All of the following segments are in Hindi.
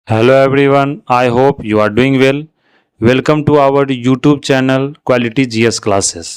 Hello everyone, I hope you are doing well. Welcome to our YouTube channel Quality GS Classes.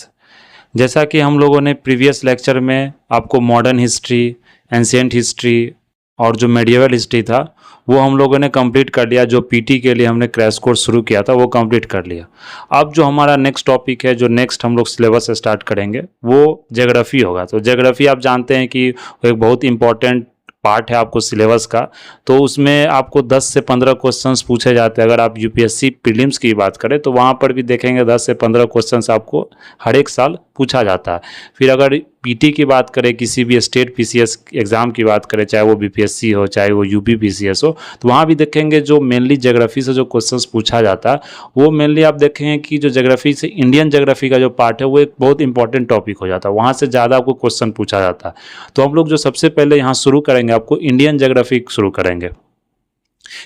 जैसा कि हम लोगों ने प्रीवियस लेक्चर में आपको मॉडर्न हिस्ट्री, एंशिएंट हिस्ट्री और जो मेडिएवल हिस्ट्री था वो हम लोगों ने कंप्लीट कर लिया। जो पीटी के लिए हमने क्रैश कोर्स शुरू किया था वो कंप्लीट कर लिया। अब जो हमारा नेक्स्ट टॉपिक है, जो नेक्स्ट हम लोग सिलेबस स्टार्ट करेंगे वो ज्योग्राफी होगा। तो ज्योग्राफी आप जानते हैं कि वो एक बहुत इंपॉर्टेंट पार्ट है आपको सिलेबस का। तो उसमें आपको 10 से 15 क्वेश्चंस पूछे जाते हैं। अगर आप यूपीएससी प्रीलिम्स की बात करें तो वहाँ पर भी देखेंगे 10 से 15 क्वेश्चंस आपको हर एक साल पूछा जाता है। फिर अगर पीटी की बात करें, किसी भी स्टेट पीसीएस एग्ज़ाम की बात करें, चाहे वो बीपीएससी हो चाहे वो यूपी पीसीएस हो, तो वहाँ भी देखेंगे जो मेनली ज्योग्राफी से जो क्वेश्चंस पूछा जाता है वो मेनली आप देखेंगे कि जो ज्योग्राफी से इंडियन ज्योग्राफी का जो पार्ट है वो एक बहुत इंपॉर्टेंट टॉपिक हो जाता है। वहाँ से ज़्यादा आपको क्वेश्चन पूछा जाता है। तो हम लोग जो सबसे पहले यहाँ शुरू करेंगे, आपको इंडियन ज्योग्राफी शुरू करेंगे,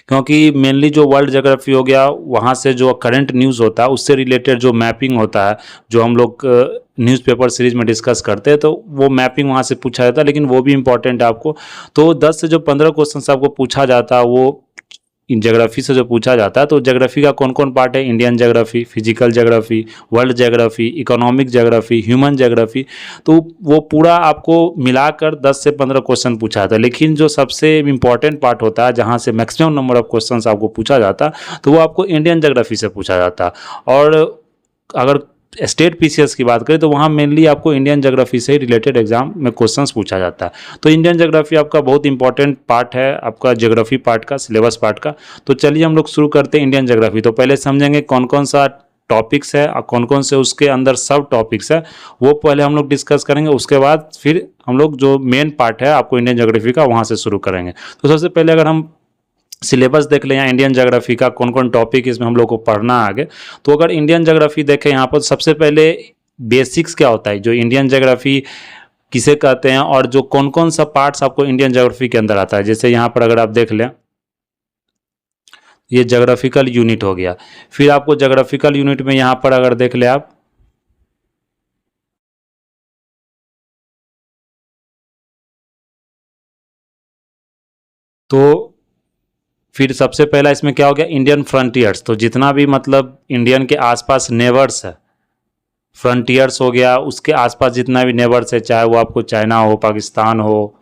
क्योंकि मेनली जो वर्ल्ड ज्योग्राफी हो गया वहाँ से जो करंट न्यूज़ होता है उससे रिलेटेड जो मैपिंग होता है, जो हम लोग न्यूज़पेपर सीरीज में डिस्कस करते हैं, तो वो मैपिंग वहाँ से पूछा जाता है। लेकिन वो भी इंपॉर्टेंट है आपको। तो 10 से जो 15 क्वेश्चन आपको पूछा जाता है वो ज्योग्राफी से जो पूछा जाता है। तो ज्योग्राफी का कौन कौन पार्ट है? Indian geography, physical geography, world geography, economic geography, human geography. तो वो पूरा आपको मिलाकर 10 से 15 क्वेश्चन पूछा जाता है। लेकिन जो सबसे इंपॉर्टेंट पार्ट होता है जहाँ से मैक्सिमम नंबर ऑफ क्वेश्चन आपको पूछा जाता है तो वो आपको इंडियन ज्योग्राफी से पूछा जाता है। और अगर स्टेट पीसीएस की बात करें तो वहाँ मेनली आपको इंडियन ज्योग्राफी से रिलेटेड एग्जाम में क्वेश्चंस पूछा जाता है। तो इंडियन ज्योग्राफी आपका बहुत इंपॉर्टेंट पार्ट है आपका ज्योग्राफी पार्ट का, सिलेबस पार्ट का। तो चलिए हम लोग शुरू करते हैं इंडियन ज्योग्राफी। तो पहले समझेंगे कौन कौन सा टॉपिक्स है और कौन कौन से उसके अंदर सब टॉपिक्स है, वो पहले हम लोग डिस्कस करेंगे। उसके बाद फिर हम लोग जो मेन पार्ट है आपको इंडियन ज्योग्राफी का वहाँ से शुरू करेंगे। तो सबसे पहले अगर हम सिलेबस देख लें यहाँ इंडियन ज्योग्राफी का कौन कौन टॉपिक इसमें हम लोग को पढ़ना है आगे। तो अगर इंडियन ज्योग्राफी देखें यहाँ पर सबसे पहले बेसिक्स क्या होता है, जो इंडियन ज्योग्राफी किसे कहते हैं और जो कौन कौन सा पार्ट्स आपको इंडियन ज्योग्राफी के अंदर आता है। जैसे यहाँ पर अगर आप देख लें ये ज्योग्राफिकल यूनिट हो गया। फिर आपको ज्योग्राफिकल यूनिट में यहाँ पर अगर देख लें आप तो फिर सबसे पहला इसमें क्या हो गया, इंडियन फ्रंटियर्स। तो जितना भी मतलब इंडियन के आसपास नेबर्स है, फ्रंटियर्स हो गया, उसके आसपास जितना भी नेबर्स है, चाहे वो आपको चाइना हो, पाकिस्तान हो,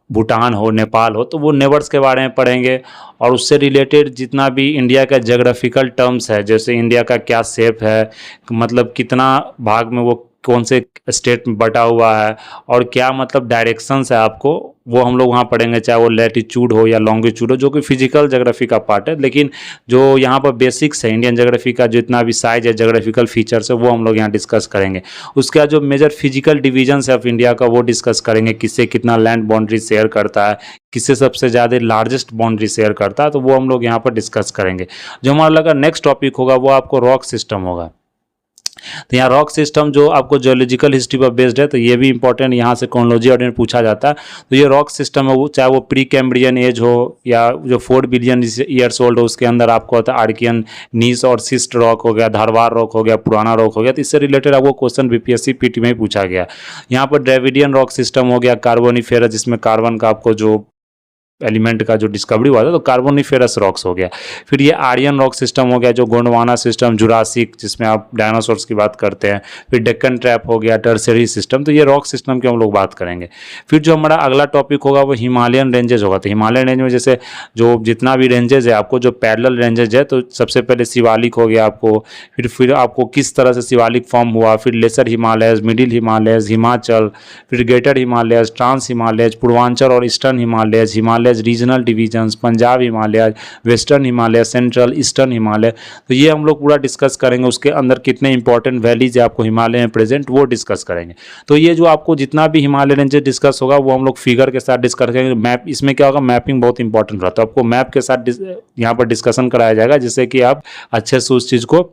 भूटान हो, नेपाल हो, तो वो नेबर्स के बारे में पढ़ेंगे। और उससे रिलेटेड जितना भी इंडिया का ज्योग्राफिकल टर्म्स है, जैसे इंडिया का क्या शेप है, मतलब कितना भाग में वो कौन से स्टेट में बटा हुआ है और क्या मतलब डायरेक्शंस है आपको, वो हम लोग वहाँ पढ़ेंगे। चाहे वो लैटिट्यूड हो या लॉन्गिट्यूड हो, जो कि फिजिकल ज्योग्राफी का पार्ट है। लेकिन जो यहाँ पर बेसिक्स है इंडियन ज्योग्राफी का, जितना भी साइज है, ज्योग्राफिकल फीचर्स है, वो हम लोग यहाँ डिस्कस करेंगे। उसके बाद जो मेजर फिजिकल डिवीजन्स है ऑफ इंडिया का वो डिस्कस करेंगे, किससे कितना लैंड बाउंड्री शेयर करता है, किससे सबसे ज़्यादा लार्जेस्ट बाउंड्री शेयर करता है, तो वो हम लोग यहाँ पर डिस्कस करेंगे। जो हमारा लगा नेक्स्ट टॉपिक होगा वो आपको रॉक सिस्टम होगा। तो यहाँ रॉक सिस्टम जो आपको जियोलॉजिकल हिस्ट्री पर बेस्ड है, तो ये भी इंपॉर्टेंट, यहाँ से क्रोनोलॉजी ऑर्डिनेट पूछा जाता है। तो ये रॉक सिस्टम है वो, चाहे वो प्री कैम्ब्रियन एज हो या जो 4 बिलियन ईयर्स ओल्ड हो, उसके अंदर आपको होता है आर्कियन नीस और सिस्ट रॉक हो गया, धारवार रॉक हो गया, पुराना रॉक हो गया। तो इससे रिलेटेड आपको क्वेश्चन बीपीएससी पीटी में ही पूछा गया। यहाँ पर ड्रेविडियन रॉक सिस्टम हो गया, कार्बोनिफेरस, जिसमें कार्बन का आपको जो एलिमेंट का जो डिस्कवरी हुआ था, तो कार्बोनिफेरस रॉक्स हो गया। फिर ये आर्यन रॉक सिस्टम हो गया, जो गोंडवाना सिस्टम, जुरासिक जिसमें आप डायनासोर्स की बात करते हैं। फिर डेक्कन ट्रैप हो गया, टर्सरी सिस्टम। तो ये रॉक सिस्टम के हम लोग बात करेंगे। फिर जो हमारा अगला टॉपिक होगा वो हिमालयन रेंजेज होगा। तो हिमालयन रेंज में जैसे जो जितना भी रेंजेज है आपको, जो पैरेलल रेंजेज है, तो सबसे पहले शिवालिक हो गया आपको। फिर आपको किस तरह से शिवालिक फॉर्म हुआ, फिर lesser Himalayas, middle Himalayas, Himachal, फिर greater Himalayas, trans Himalayas, Purvanchal और eastern Himalayas, Himalaya regional divisions, Punjab Himalaya, western Himalaya, central eastern Himalaya. तो ये हम लोग पूरा डिस्कस करेंगे। उसके अंदर कितने इंपॉर्टेंट वैलीज है आपको हिमालय में प्रेजेंट, वो डिस्कस करेंगे। तो ये जो आपको जितना भी हिमालय रेंजेस डिस्कस होगा वो हम लोग फिगर के साथ डिस्कस करेंगे। मैप इसमें क्या होगा, मैपिंग बहुत इंपॉर्टेंट रहता है। आपको मैप के साथ यहाँ पर डिस्कशन कराया जाएगा, जिससे कि आप अच्छे से उस चीज़ को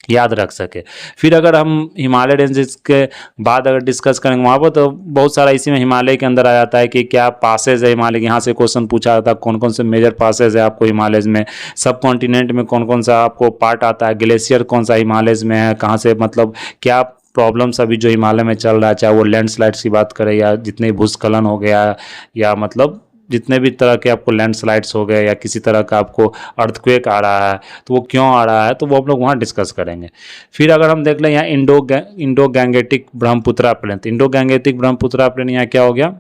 याद रख सके। फिर अगर हम हिमालय रेंजेस के बाद अगर डिस्कस करेंगे वहाँ पर, तो बहुत सारा इसी में हिमालय के अंदर आ जाता है कि क्या पासेज है हिमालय, यहाँ से क्वेश्चन पूछा जाता है कौन कौन से मेजर पासेज है आपको हिमालयज में, सब कॉन्टिनेंट में कौन कौन सा आपको पार्ट आता है, ग्लेशियर कौन सा हिमालयज में है, कहाँ से मतलब क्या प्रॉब्लम्स अभी जो हिमालय में चल रहा है, चाहे वो लैंडस्लाइड्स की बात करें या जितने भूस्खलन हो गया या मतलब जितने भी तरह के आपको लैंडस्लाइड्स हो गए या किसी तरह का आपको अर्थक्वेक आ रहा है तो वो क्यों आ रहा है, तो वो हम लोग वहाँ डिस्कस करेंगे। फिर अगर हम देख लें यहाँ इंडो गैंगेटिक ब्रह्मपुत्रा प्लेन, तो इंडो गैंगेटिक ब्रह्मपुत्रा प्लेन यहाँ क्या हो गया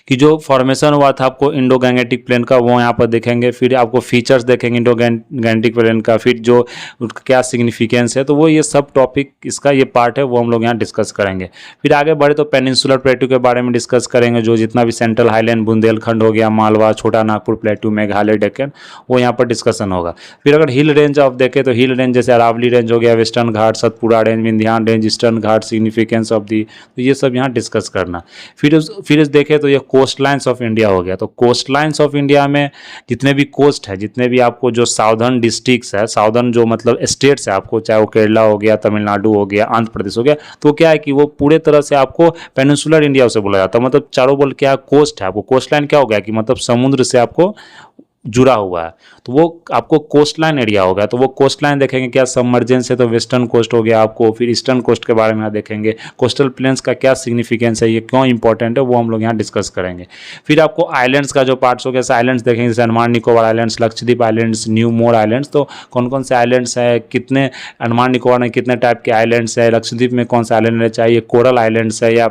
कि जो फॉर्मेशन हुआ था आपको इंडो गैंगेटिक प्लेन का, वो यहाँ पर देखेंगे। फिर आपको फीचर्स देखेंगे इंडो गैंगेटिक प्लेन का, फिर जो उसका क्या सिग्निफिकेंस है, तो वो ये सब टॉपिक इसका ये पार्ट है वो हम लोग यहाँ डिस्कस करेंगे। फिर आगे बढ़े तो पेनिनसुलर प्लेटू के बारे में डिस्कस करेंगे, जो जितना भी सेंट्रल हाईलैंड, बुंदेलखंड हो गया, मालवा, छोटा नागपुर प्लेटू, मेघालय, डेक्कन, वो यहाँ पर डिस्कशन होगा। फिर अगर हिल रेंज ऑफ देखें तो हिल रेंज जैसे अरावली रेंज हो गया, western Ghat, Satpura range, Vindhyan range, eastern Ghat, significance of the, तो ये सब यहाँ डिस्कस करना। फिर देखें तो ये कोस्ट लाइन्स ऑफ इंडिया हो गया। तो कोस्ट लाइन्स ऑफ इंडिया में जितने भी कोस्ट है, जितने भी आपको जो साउदर्न डिस्ट्रिक्ट्स है, साउदर्न जो मतलब स्टेट्स है आपको, चाहे वो केरला हो गया, तमिलनाडु हो गया, आंध्र प्रदेश हो गया, तो क्या है कि वो पूरे तरह से आपको पेनिनसुलर इंडिया उसे बोला जाता है। मतलब चारों बोल क्या कोस्ट है, आपको कोस्ट लाइन क्या हो गया कि मतलब समुद्र से आपको जुड़ा हुआ है, तो वो आपको कोस्ट लाइन एरिया हो गया। तो वो कोस्ट लाइन देखेंगे क्या सबमर्जेंस है, तो वेस्टर्न कोस्ट हो गया आपको। फिर ईस्टर्न कोस्ट के बारे में देखेंगे, कोस्टल प्लेन्स का क्या सिग्निफिकेंस है, ये क्यों इंपॉर्टेंट है, वो हम लोग यहाँ डिस्कस करेंगे। फिर आपको आइलैंड्स का जो पार्ट्स हो गया, आइलैंड्स देखेंगे जैसे Andaman Nicobar islands, Lakshadweep islands, New Moore islands, तो कौन कौन से आइलैंड्स है, कितने अंडमान निकोबार में कितने टाइप के आइलैंड्स है, लक्षद्वीप में कौन सा आइलैंड है, चाहिए कोरल आइलैंड्स है या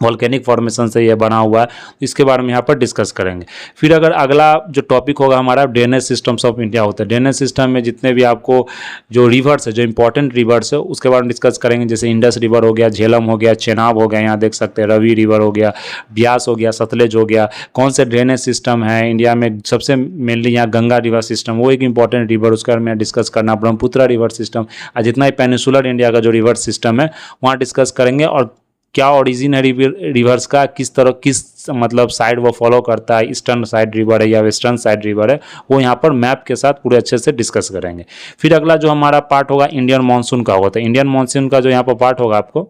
वॉल्केनिक फॉर्मेशन से ये बना हुआ है, इसके बारे में यहाँ पर डिस्कस करेंगे। फिर अगर अगला जो टॉपिक होगा हमारा ड्रेनेज सिस्टम्स ऑफ इंडिया होता है। ड्रेनेज सिस्टम में जितने भी आपको जो रिवर्स है, जो इंपॉर्टेंट रिवर्स है, उसके बारे में डिस्कस करेंगे। जैसे इंडस रिवर हो गया, झेलम हो गया, चेनाब हो गया, यहाँ देख सकते हैं रवि रिवर हो गया, ब्यास हो गया, सतलेज हो गया। कौन से ड्रेनेज सिस्टम है इंडिया में, सबसे मेनली यहाँ गंगा रिवर सिस्टम, वो एक इंपॉर्टेंट रिवर, उसके बारे में डिस्कस करना। ब्रह्मपुत्रा रिवर सिस्टम, जितना ही पेनिनसुलर इंडिया का जो रिवर सिस्टम है वहाँ डिस्कस करेंगे। और क्या ओरिजिन है रिवर्स का, किस तरह किस मतलब साइड वो फॉलो करता है, ईस्टर्न साइड रिवर है या वेस्टर्न साइड रिवर है, वो यहाँ पर मैप के साथ पूरे अच्छे से डिस्कस करेंगे। फिर अगला जो हमारा पार्ट होगा इंडियन मानसून का होगा। तो इंडियन मानसून का जो यहाँ पर पार्ट होगा आपको,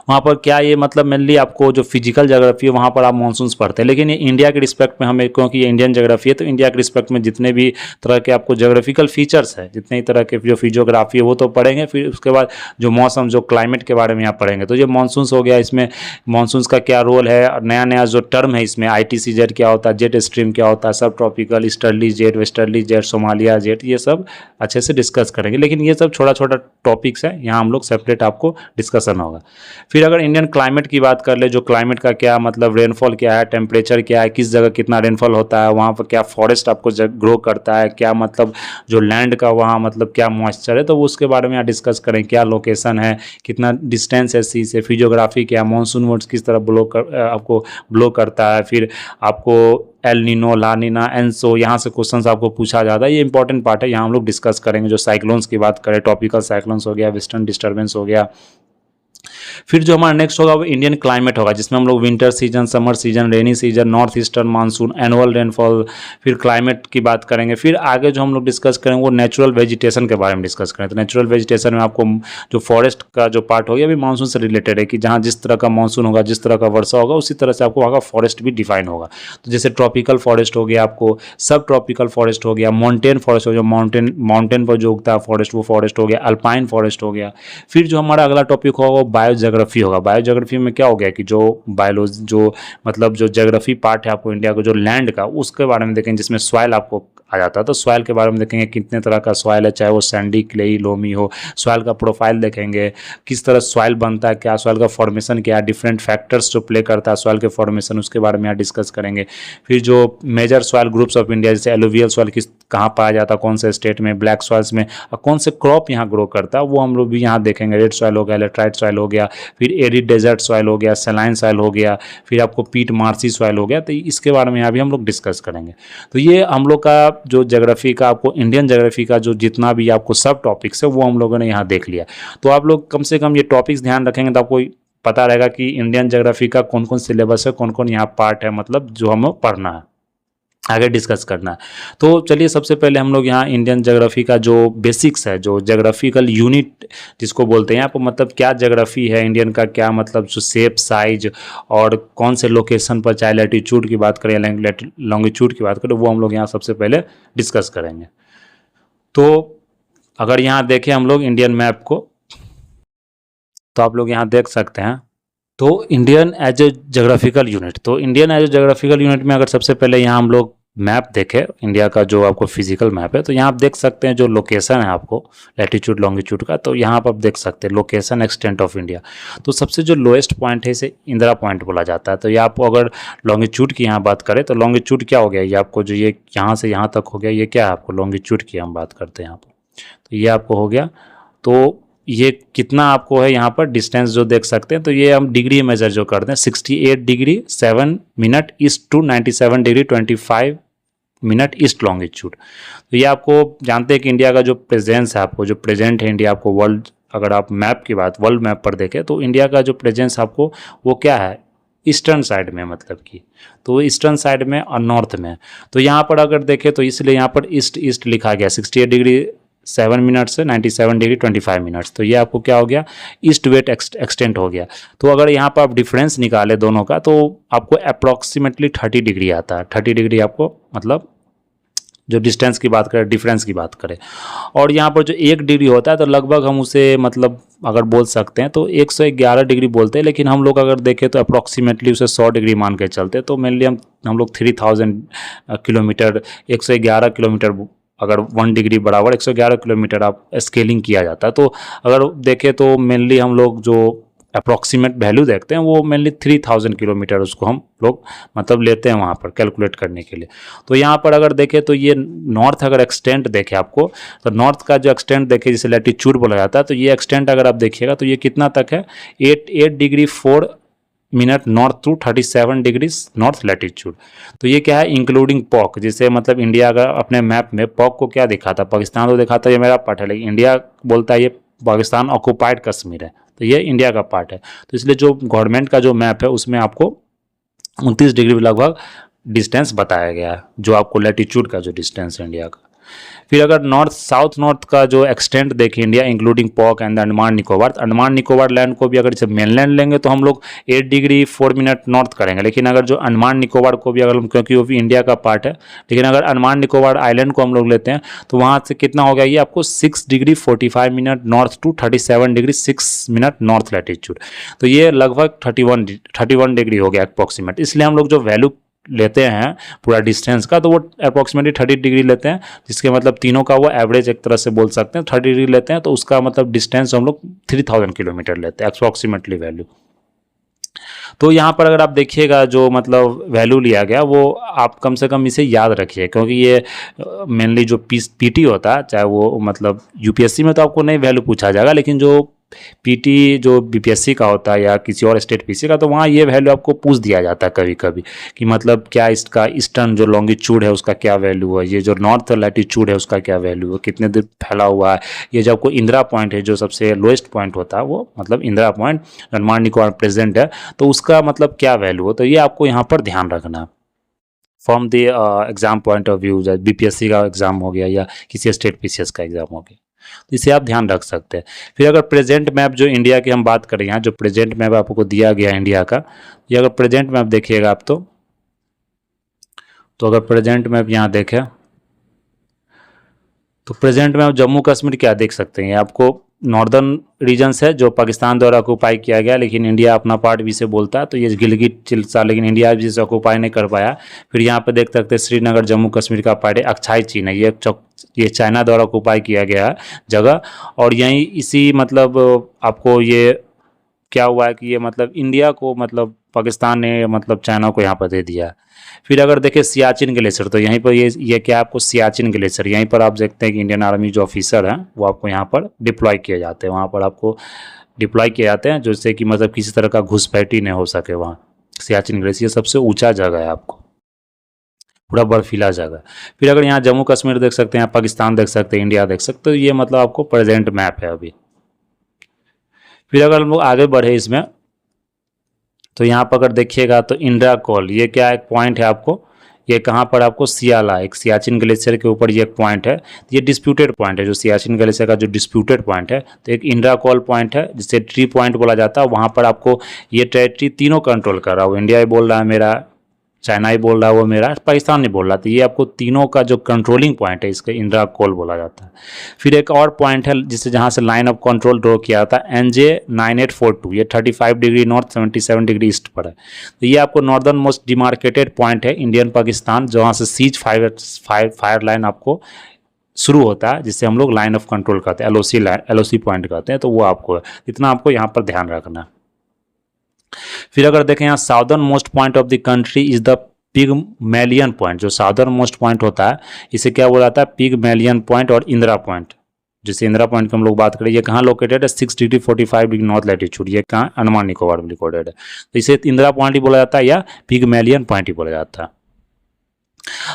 वहाँ पर क्या ये मतलब मेनली आपको जो फिजिकल ज्योग्राफी है वहाँ पर आप मानसून्स पढ़ते हैं, लेकिन ये इंडिया के रिस्पेक्ट में हमें, क्योंकि ये इंडियन ज्योग्राफी है, तो इंडिया के रिस्पेक्ट में जितने भी तरह के आपको ज्योग्राफिकल फीचर्स है, जितने ही तरह के जो फिजियोग्राफी है वो तो पढ़ेंगे। फिर उसके बाद जो मौसम, जो क्लाइमेट के बारे में यहाँ पढ़ेंगे। तो ये मानसून्स हो गया, इसमें मानसून्स का क्या रोल है, और नया नया जो टर्म है इसमें, ITC जेट क्या होता है, जेट स्ट्रीम क्या होता है, सब tropical, easterly jet, westerly jet, Somalia jet, ये सब अच्छे से डिस्कस करेंगे। लेकिन ये सब छोटा छोटा टॉपिक्स है, यहाँ हम लोग सेपरेट आपको डिस्कशन होगा। फिर अगर इंडियन क्लाइमेट की बात कर ले, जो क्लाइमेट का क्या मतलब रेनफॉल क्या है, टेम्परेचर क्या है, किस जगह कितना रेनफॉल होता है, वहाँ पर क्या फॉरेस्ट आपको ग्रो करता है, क्या मतलब जो लैंड का वहाँ मतलब क्या मॉइस्चर है, तो वो उसके बारे में यहाँ डिस्कस करें। क्या लोकेशन है, कितना डिस्टेंस है सी से, फिजियोग्राफी क्या, मानसून मोड्स किस तरह आपको ब्लो करता है। फिर आपको एल नीनो, ला नीना, एनसो, यहाँ से क्वेश्चंस आपको पूछा जाता है, ये इंपॉर्टेंट पार्ट है, यहाँ हम लोग डिस्कस करेंगे। जो साइक्लोन्स की बात करें, टॉपिकल साइक्लोन्स हो गया, वेस्टर्न डिस्टर्बेंस हो गया। फिर जो हमारा नेक्स्ट होगा वो इंडियन क्लाइमेट होगा, जिसमें हम लोग winter season, summer season, rainy season, north eastern monsoon, annual rainfall, फिर क्लाइमेट की बात करेंगे। फिर आगे जो हम लोग डिस्कस करेंगे वो नेचुरल वेजिटेशन के बारे में डिस्कस करें। तो नेचुरल वेजिटेशन में आपको जो फॉरेस्ट का जो पार्ट हो गया अभी मानसून से रिलेटेड है, कि जहाँ जिस तरह का मानसून होगा, जिस तरह का वर्षा होगा, उसी तरह से आपको वहाँ का फॉरेस्ट भी डिफाइन होगा। तो जैसे ट्रॉपिकल फॉरेस्ट हो गया, आपको सब ट्रॉपिकल फॉरेस्ट हो गया, माउंटेन फॉरेस्ट हो गया, माउंटेन पर जो उगता है फॉरेस्ट, वो फॉरेस्ट हो गया, अल्पाइन फॉरेस्ट हो गया। फिर जो हमारा अगला टॉपिक होगा वो बायोज्योग्राफी होगा। बायोज्योग्राफी में क्या हो गया कि जो बायोलॉजी, जो मतलब जो ज्योग्राफी पार्ट है आपको इंडिया को, जो लैंड का, उसके बारे में देखेंगे, जिसमें सॉइल आपको आ जाता है। तो सॉइल के बारे में देखेंगे कितने तरह का सॉइल है, चाहे वो सैंडी, क्लेई, लोमी हो, सॉइल का प्रोफाइल देखेंगे, किस तरह सॉइल बनता है, क्या सॉइल का फॉर्मेशन क्या है, डिफरेंट फैक्टर्स जो प्ले करता है सॉइल के फॉर्मेशन, उसके बारे में यहाँ डिस्कस करेंगे। फिर जो major soil groups of India, जैसे एलुवियल सॉइल किस कहाँ पाया जाता है, कौन से स्टेट में, ब्लैक सॉइल्स में, और कौन से क्रॉप यहाँ ग्रो करता है, वो हम लोग भी यहाँ देखेंगे। रेड सॉइल हो गया, लेटराइट सॉइल हो गया, फिर एरिड डेजर्ट सॉइल हो गया, सलाइन सॉइल हो गया, फिर आपको पीट मार्सी सॉइल हो गया। तो इसके बारे में यहाँ भी हम लोग डिस्कस करेंगे। तो ये हम लोग का जो ज्योग्राफी का, आपको इंडियन ज्योग्राफी का जो जितना भी आपको सब टॉपिक्स है वो हम लोगों ने यहाँ देख लिया। तो आप लोग कम से कम ये टॉपिक्स ध्यान रखेंगे तो आपको पता रहेगा कि इंडियन ज्योग्राफी का कौन कौन सिलेबस है, कौन कौन यहाँ पार्ट है, मतलब जो हमें पढ़ना है, आगे डिस्कस करना है। तो चलिए सबसे पहले हम लोग यहाँ इंडियन ज्योग्राफी का जो बेसिक्स है, जो ज्योग्राफिकल यूनिट जिसको बोलते हैं यहाँ पर, मतलब क्या ज्योग्राफी है इंडियन का, क्या मतलब जो शेप, साइज, और कौन से लोकेशन पर, चाहे लैटिट्यूड की बात करें या लॉन्गिट्यूड की बात करें, वो हम लोग यहाँ सबसे पहले डिस्कस करेंगे। तो अगर यहाँ देखें हम लोग इंडियन मैप को, तो आप लोग यहाँ देख सकते हैं। तो Indian as a geographical unit, तो Indian as a geographical unit में अगर सबसे पहले यहाँ हम लोग मैप देखें इंडिया का, जो आपको फिजिकल मैप है, तो यहाँ आप देख सकते हैं जो लोकेशन है आपको लैटिट्यूड लॉन्गिट्यूड का, तो यहाँ पर आप देख सकते हैं लोकेशन एक्सटेंट ऑफ इंडिया। तो सबसे जो लोएस्ट पॉइंट है इसे इंदिरा पॉइंट बोला जाता है। तो ये आपको अगर लॉन्गिट्यूड की यहाँ बात करें तो लॉन्गिट्यूड क्या हो गया, ये आपको जो ये यहाँ से यहाँ तक हो गया, ये क्या है आपको लॉन्गिट्यूड की हम बात करते हैं यहाँ पर, तो ये आपको हो गया। तो ये कितना आपको है यहाँ पर डिस्टेंस जो देख सकते हैं, तो ये हम डिग्री मेजर जो करते हैं 68 degree 7 minute east to 97 degree 25 minute east longitude. तो ये आपको जानते हैं कि इंडिया का जो प्रेजेंस है, आपको जो प्रेजेंट है इंडिया आपको वर्ल्ड, अगर आप मैप की बात वर्ल्ड मैप पर देखें तो इंडिया का जो प्रेजेंस आपको वो क्या है ईस्टर्न साइड में, मतलब कि तो ईस्टर्न साइड में और नॉर्थ में। तो यहाँ पर अगर देखें तो इसलिए यहाँ पर ईस्ट ईस्ट लिखा गया 68 डिग्री 7 मिनट से 97 डिग्री 25 मिनट्स, तो ये आपको क्या हो गया ईस्ट वेस्ट एक्सटेंट हो गया। तो अगर यहाँ पर आप डिफरेंस निकाले दोनों का तो आपको अप्रॉक्सीमेटली 30 डिग्री आता है। 30 डिग्री आपको मतलब जो डिस्टेंस की बात करें, डिफरेंस की बात करें, और यहाँ पर जो 1 डिग्री होता है तो लगभग हम उसे मतलब अगर बोल सकते हैं तो 111 डिग्री बोलते हैं, लेकिन हम लोग अगर देखें तो अप्रॉक्सीमेटली उसे 100 डिग्री मान के चलते हैं। तो मेनली हम लोग 3000 किलोमीटर 111 किलोमीटर, अगर 1 डिग्री बराबर 111 किलोमीटर आप स्केलिंग किया जाता है। तो अगर देखें तो मेनली हम लोग जो अप्रॉक्सीमेट वैल्यू देखते हैं वो मेनली 3000 किलोमीटर उसको हम लोग मतलब लेते हैं वहाँ पर कैलकुलेट करने के लिए। तो यहाँ पर अगर देखें तो ये नॉर्थ अगर एक्सटेंट देखें आपको, तो नॉर्थ का जो एक्सटेंट देखें जिसे लैटिट्यूड बोला जाता है, तो ये एक्सटेंट अगर आप देखिएगा तो ये कितना तक है 8 degree 4 minute north to 37 degree north latitude. तो ये क्या है इंक्लूडिंग पॉक, जिसे मतलब इंडिया का अपने मैप में पॉक को क्या दिखा था, पाकिस्तान को दिखा था ये मेरा पार्ट है, लेकिन इंडिया बोलता है ये पाकिस्तान ऑक्युपाइड कश्मीर है, तो ये इंडिया का पार्ट है। तो इसलिए जो गवर्नमेंट का जो मैप है उसमें आपको 29 डिग्री लगभग डिस्टेंस बताया गया है, जो आपको लैटिट्यूड का जो डिस्टेंस है इंडिया का। फिर अगर नॉर्थ साउथ नॉर्थ का जो एक्सटेंट देखें India including pock and Andaman Nicobar, Andaman Nicobar land को भी अगर जैसे मेनलैंड लेंगे तो हम लोग 8 डिग्री 4 मिनट नॉर्थ करेंगे, लेकिन अगर जो अंडमान निकोबार को भी अगर हम, क्योंकि वो भी इंडिया का पार्ट है, लेकिन अगर अंडमान निकोबार आइलैंड को हम लोग लेते हैं तो वहाँ से कितना हो गया ये आपको 6 degree 45 minute north to 37 degree 6 minute north latitude. तो ये लगभग 31 डिग्री हो गया अप्रॉक्सीमेट। इसलिए हम लोग जो वैल्यू लेते हैं पूरा डिस्टेंस का तो वो अप्रॉक्सीमेटली 30 डिग्री लेते हैं, जिसके मतलब तीनों का वो एवरेज एक तरह से बोल सकते हैं। 30 डिग्री लेते हैं तो उसका मतलब डिस्टेंस हम लोग 3000 किलोमीटर लेते हैं अप्रॉक्सीमेटली वैल्यू। तो यहाँ पर अगर आप देखिएगा जो मतलब वैल्यू लिया गया वो आप कम से कम इसे याद रखिए, क्योंकि ये मेनली जो पीटी होता है, चाहे वो मतलब यूपीएससी में तो आपको नहीं वैल्यू पूछा जाएगा, लेकिन जो पीटी जो बीपीएससी का होता है या किसी और स्टेट पीसी का, तो वहाँ ये वैल्यू आपको पूछ दिया जाता है कभी कभी कि मतलब क्या इसका ईस्टर्न जो लॉन्गिट्यूड है उसका क्या वैल्यू है, ये जो नॉर्थ लैटिट्यूड है उसका क्या वैल्यू है, कितने दूर फैला हुआ है। ये जो आपको इंदिरा पॉइंट है जो सबसे लोएस्ट पॉइंट होता है वो मतलब इंदिरा पॉइंट अंडमान निकोबार प्रेजेंट है, तो उसका मतलब क्या वैल्यू हो, तो ये आपको यहाँ पर ध्यान रखना from the exam point of view. BPSC का एग्जाम हो गया या किसी स्टेट पीसीएस का एग्जाम हो गया, तो इसे आप ध्यान रख सकते हैं। फिर अगर प्रेजेंट मैप जो इंडिया की हम बात करें, यहाँ जो प्रेजेंट मैप आपको दिया गया इंडिया का, ये अगर प्रेजेंट मैप देखिएगा आप तो अगर प्रेजेंट मैप यहाँ देखें तो प्रेजेंट मैप जम्मू कश्मीर क्या देख सकते हैं, आपको नॉर्दर्न रीजन्स है जो पाकिस्तान द्वारा ऑक्यूपाई किया गया, लेकिन इंडिया अपना पार्ट भी से बोलता है, तो ये गिलगित चिल्सा, लेकिन इंडिया भी से ऑक्यूपाई नहीं कर पाया। फिर यहाँ पे देख सकते हैं श्रीनगर जम्मू कश्मीर का पार्ट है, अक्साई चीन है, ये चाइना द्वारा ऑक्यूपाई किया गया है जगह, और यहीं इसी मतलब आपको ये क्या हुआ है कि ये मतलब इंडिया को मतलब पाकिस्तान ने मतलब चाइना को यहाँ पर दे दिया है। फिर अगर देखें सियाचिन ग्लेशियर, तो यहीं पर ये क्या आपको सियाचिन ग्लेशियर, यहीं पर आप देखते हैं कि इंडियन आर्मी जो ऑफिसर हैं वो आपको यहाँ पर डिप्लॉय किए जाते हैं, वहाँ पर आपको डिप्लॉय किए जाते हैं जिससे कि मतलब किसी तरह का घुसपैठी नहीं हो सके। वहाँ सियाचिन ग्लेशियर सबसे ऊँचा जगह है, आपको पूरा बर्फीला जगह। फिर अगर यहाँ जम्मू कश्मीर देख सकते हैं, पाकिस्तान देख सकते हैं, इंडिया देख सकते हैं, तो ये मतलब आपको प्रेजेंट मैप है अभी। फिर अगर हम लोग आगे बढ़े इसमें तो यहाँ पर अगर देखिएगा तो इंदिरा कॉल, ये क्या एक पॉइंट है आपको, ये कहाँ पर आपको सियाला, एक सियाचिन ग्लेशियर के ऊपर ये एक पॉइंट है, ये डिस्प्यूटेड पॉइंट है, जो सियाचिन ग्लेशियर का जो डिस्प्यूटेड पॉइंट है, तो एक इंदिरा कॉल पॉइंट है जिसे ट्री पॉइंट बोला जाता है। वहाँ पर आपको ये टेरिटरी तीनों कंट्रोल कर रहा हो, इंडिया बोल रहा है मेरा चाइना ही बोल रहा है वो मेरा, पाकिस्तान नहीं बोल रहा। तो ये आपको तीनों का जो कंट्रोलिंग पॉइंट है इसका इंदिरा कोल बोला जाता है। फिर एक और पॉइंट है जिसे जहाँ से लाइन ऑफ कंट्रोल ड्रॉ किया जाता है NJ9842, ये 35 डिग्री नॉर्थ 77 डिग्री ईस्ट पर है। तो ये आपको नॉर्दर्न मोस्ट डिमार्केटेड पॉइंट है इंडियन पाकिस्तान, जहाँ से सीज फायर लाइन आपको शुरू होता है, जिससे हम लोग लाइन ऑफ कंट्रोल कहते हैं, LOC पॉइंट कहते हैं। तो वो आपको है, इतना आपको यहाँ पर ध्यान रखना है। फिर अगर देखें यहाँ southern most point of the country is the Pygmalion point, जो साउदर्न मोस्ट पॉइंट होता है इसे क्या बोला जाता है, पिगमेलियन पॉइंट और इंदिरा पॉइंट। जैसे इंदिरा पॉइंट की हम लोग बात करें, ये कहाँ लोकेटेड है, 6 डिग्री 45 डिग्री नॉर्थ लैटिट्यूड, ये कहाँ, अंडमान निकोबार में लोकेटेड है। तो इसे इंदिरा पॉइंट ही बोला जाता है या पिगमेलियन पॉइंट ही बोला जाता है।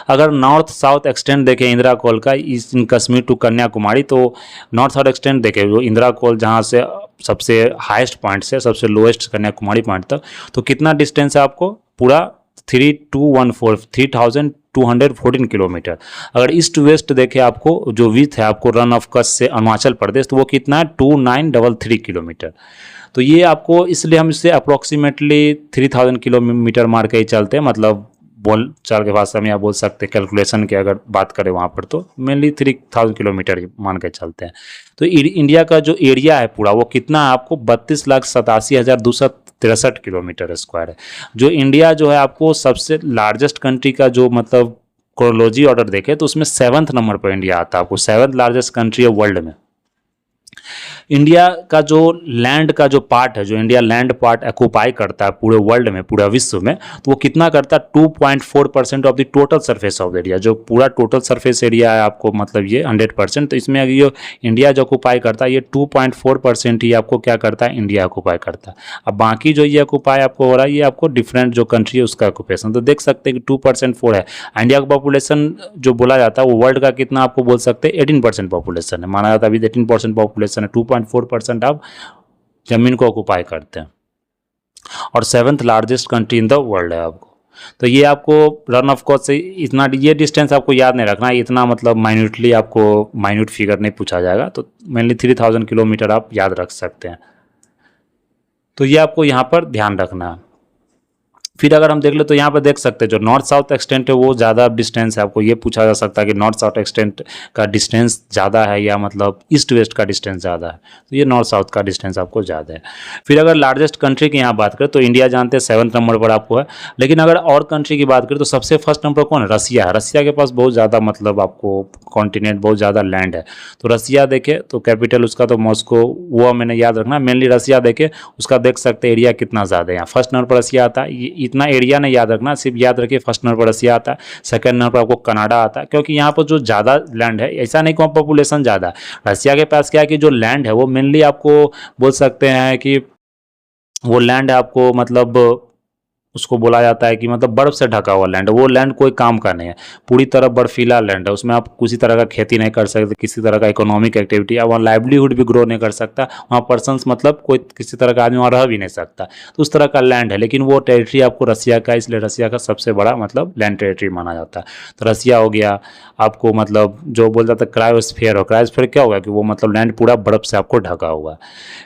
अगर नॉर्थ साउथ एक्सटेंड देखें इंदिरा कोल का इस इन कश्मीर टू कन्याकुमारी, तो नॉर्थ साउथ एक्सटेंड देखें जो इंदिरा कोल जहाँ से सबसे हाईएस्ट पॉइंट से सबसे लोएस्ट कन्याकुमारी पॉइंट तक, तो कितना डिस्टेंस है आपको, पूरा 3214 किलोमीटर। अगर ईस्ट वेस्ट देखें आपको जो विथ है आपको रन ऑफ कच्छ से अरुणाचल प्रदेश, तो वो कितना है 2933 किलोमीटर। तो ये आपको, इसलिए हम इससे अप्रोक्सीमेटली 3000 किलोमीटर मार के ही चलते हैं, मतलब बोल चाल के भाषा में आप बोल सकते हैं, कैलकुलेशन की अगर बात करें वहाँ पर तो मेनली 3000 किलोमीटर मान के चलते हैं। तो इंडिया का जो एरिया है पूरा वो कितना है आपको, 32,87,263 किलोमीटर स्क्वायर है। जो इंडिया जो है आपको सबसे लार्जेस्ट कंट्री का जो मतलब क्रोनोलॉजी ऑर्डर देखें तो उसमें 7th नंबर पर इंडिया आता है आपको, 7th लार्जेस्ट कंट्री है वर्ल्ड में। इंडिया का जो लैंड का जो पार्ट है, जो इंडिया लैंड पार्ट ऑक्यूपाई करता है पूरे वर्ल्ड में, पूरा विश्व में, तो वो कितना करता है 2.4% of the total surface of the area. जो पूरा टोटल सरफेस एरिया है आपको मतलब ये 100%, तो इसमें ये इंडिया जो ऑक्यूपाई करता है ये 2.4% ही आपको क्या करता है, इंडिया ऑक्यूपाई करता है। अब बाकी जो ये ऑक्यूपाई आपको हो रहा है ये आपको डिफरेंट जो कंट्री है उसका ऑक्यूपेशन। तो देख सकते हैं कि 2.4 है। इंडिया का पॉपुलेशन जो बोला जाता है वो वर्ल्ड का कितना आपको बोल सकते हैं 18% पॉपुलेशन है, माना जाता है अभी 18% पॉपुलेशन है, 2.4% आप जमीन को ऑक्यूपाई करते हैं और 7th largest country in the world है आपको। तो ये आपको रन ऑफ कच्छ से इतना, ये डिस्टेंस आपको याद नहीं रखना, इतना मतलब माइन्यूटली आपको माइन्यूट फिगर नहीं पूछा जाएगा, तो मेनली 3000 किलोमीटर आप याद रख सकते हैं। तो ये आपको यहाँ पर ध्यान रखना है। फिर अगर हम देख ले तो यहाँ पर देख सकते हैं जो नॉर्थ साउथ एक्सटेंट है वो ज़्यादा डिस्टेंस है। आपको ये पूछा जा सकता है कि नॉर्थ साउथ एक्सटेंट का डिस्टेंस ज़्यादा है या मतलब ईस्ट वेस्ट का डिस्टेंस ज़्यादा है, तो ये नॉर्थ साउथ का डिस्टेंस आपको ज़्यादा है। फिर अगर लार्जेस्ट कंट्री की यहाँ बात करें तो इंडिया जानते हैं 7th नंबर पर आपको है, लेकिन अगर और कंट्री की बात करें तो सबसे फर्स्ट नंबर कौन है, रसिया है। रसिया के पास बहुत ज़्यादा मतलब आपको कॉन्टिनेंट, बहुत ज़्यादा लैंड है। तो रसिया देखे तो कैपिटल उसका तो मॉस्को, वो मैंने याद रखना, मेनली रसिया देखे उसका देख सकते एरिया कितना ज़्यादा है। यहाँ फर्स्ट नंबर पर रसिया आता है, इतना एरिया नहीं याद रखना, सिर्फ याद रखिए फर्स्ट नंबर पर रसिया आता है, सेकंड नंबर पर आपको कनाडा आता है, क्योंकि यहाँ पर जो ज़्यादा लैंड है, ऐसा नहीं कि पॉपुलेशन ज़्यादा है। रसिया के पास क्या है कि जो लैंड है वो मेनली आपको बोल सकते हैं कि वो लैंड आपको मतलब उसको बोला जाता है कि मतलब बर्फ़ से ढका हुआ लैंड है। वो लैंड कोई काम का नहीं है, पूरी तरह बर्फीला लैंड है, उसमें आप किसी तरह का खेती नहीं कर सकते, किसी तरह का इकोनॉमिक एक्टिविटी, वहाँ लाइवलीहुड भी ग्रो नहीं कर सकता, वहाँ पर्सनस मतलब कोई किसी तरह का आदमी वहाँ रह भी नहीं सकता, तो उस तरह का लैंड है। लेकिन वो टेरिटरी आपको रसिया का, इसलिए रसिया का सबसे बड़ा मतलब लैंड टेरिटरी माना जाता है। तो रसिया हो गया आपको मतलब जो बोल जाता है क्रायोस्फीयर, हो क्रायोस्फीयर क्या होगा कि वो मतलब लैंड पूरा बर्फ़ से आपको ढका हुआ है।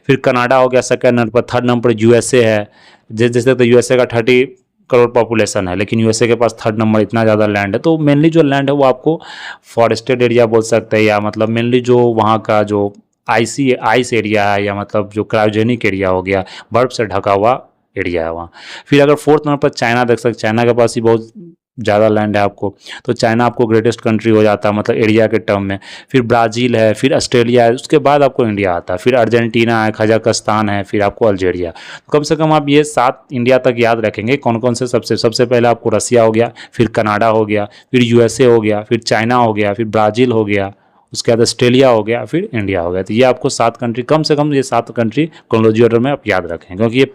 फिर कनाडा हो गया सेकंड नंबर पर, थर्ड नंबर पर यूएसए है। जैसे तो यूएसए का 30 करोड़ पॉपुलेशन है, लेकिन यूएसए के पास थर्ड नंबर, इतना ज़्यादा लैंड है। तो मेनली जो लैंड है वो आपको फॉरेस्टेड एरिया बोल सकते हैं, या मतलब मेनली जो वहाँ का जो आइस एरिया है, या मतलब जो क्रायोजेनिक एरिया हो गया, बर्फ से ढका हुआ एरिया है वहाँ। फिर अगर फोर्थ नंबर पर चाइना देख सकते, चाइना के पास ही बहुत ज़्यादा लैंड है आपको, तो चाइना आपको ग्रेटेस्ट कंट्री हो जाता है मतलब एरिया के टर्म में। फिर ब्राज़ील है, फिर ऑस्ट्रेलिया है, उसके बाद आपको इंडिया आता है, फिर अर्जेंटीना है, कजाकिस्तान है, फिर आपको अल्जीरिया। तो कम से कम आप ये 7 इंडिया तक याद रखेंगे कौन कौन से। सबसे पहले आपको रसिया हो गया, फिर कनाडा हो गया, फिर यूएसए हो गया, फिर चाइना हो गया, फिर ब्राज़ील हो गया, उसके बाद ऑस्ट्रेलिया हो गया, फिर इंडिया हो गया। तो ये आपको 7 कंट्री, कम से कम ये 7 कंट्री क्रोनोलॉजी ऑर्डर में आप याद रखें, क्योंकि ये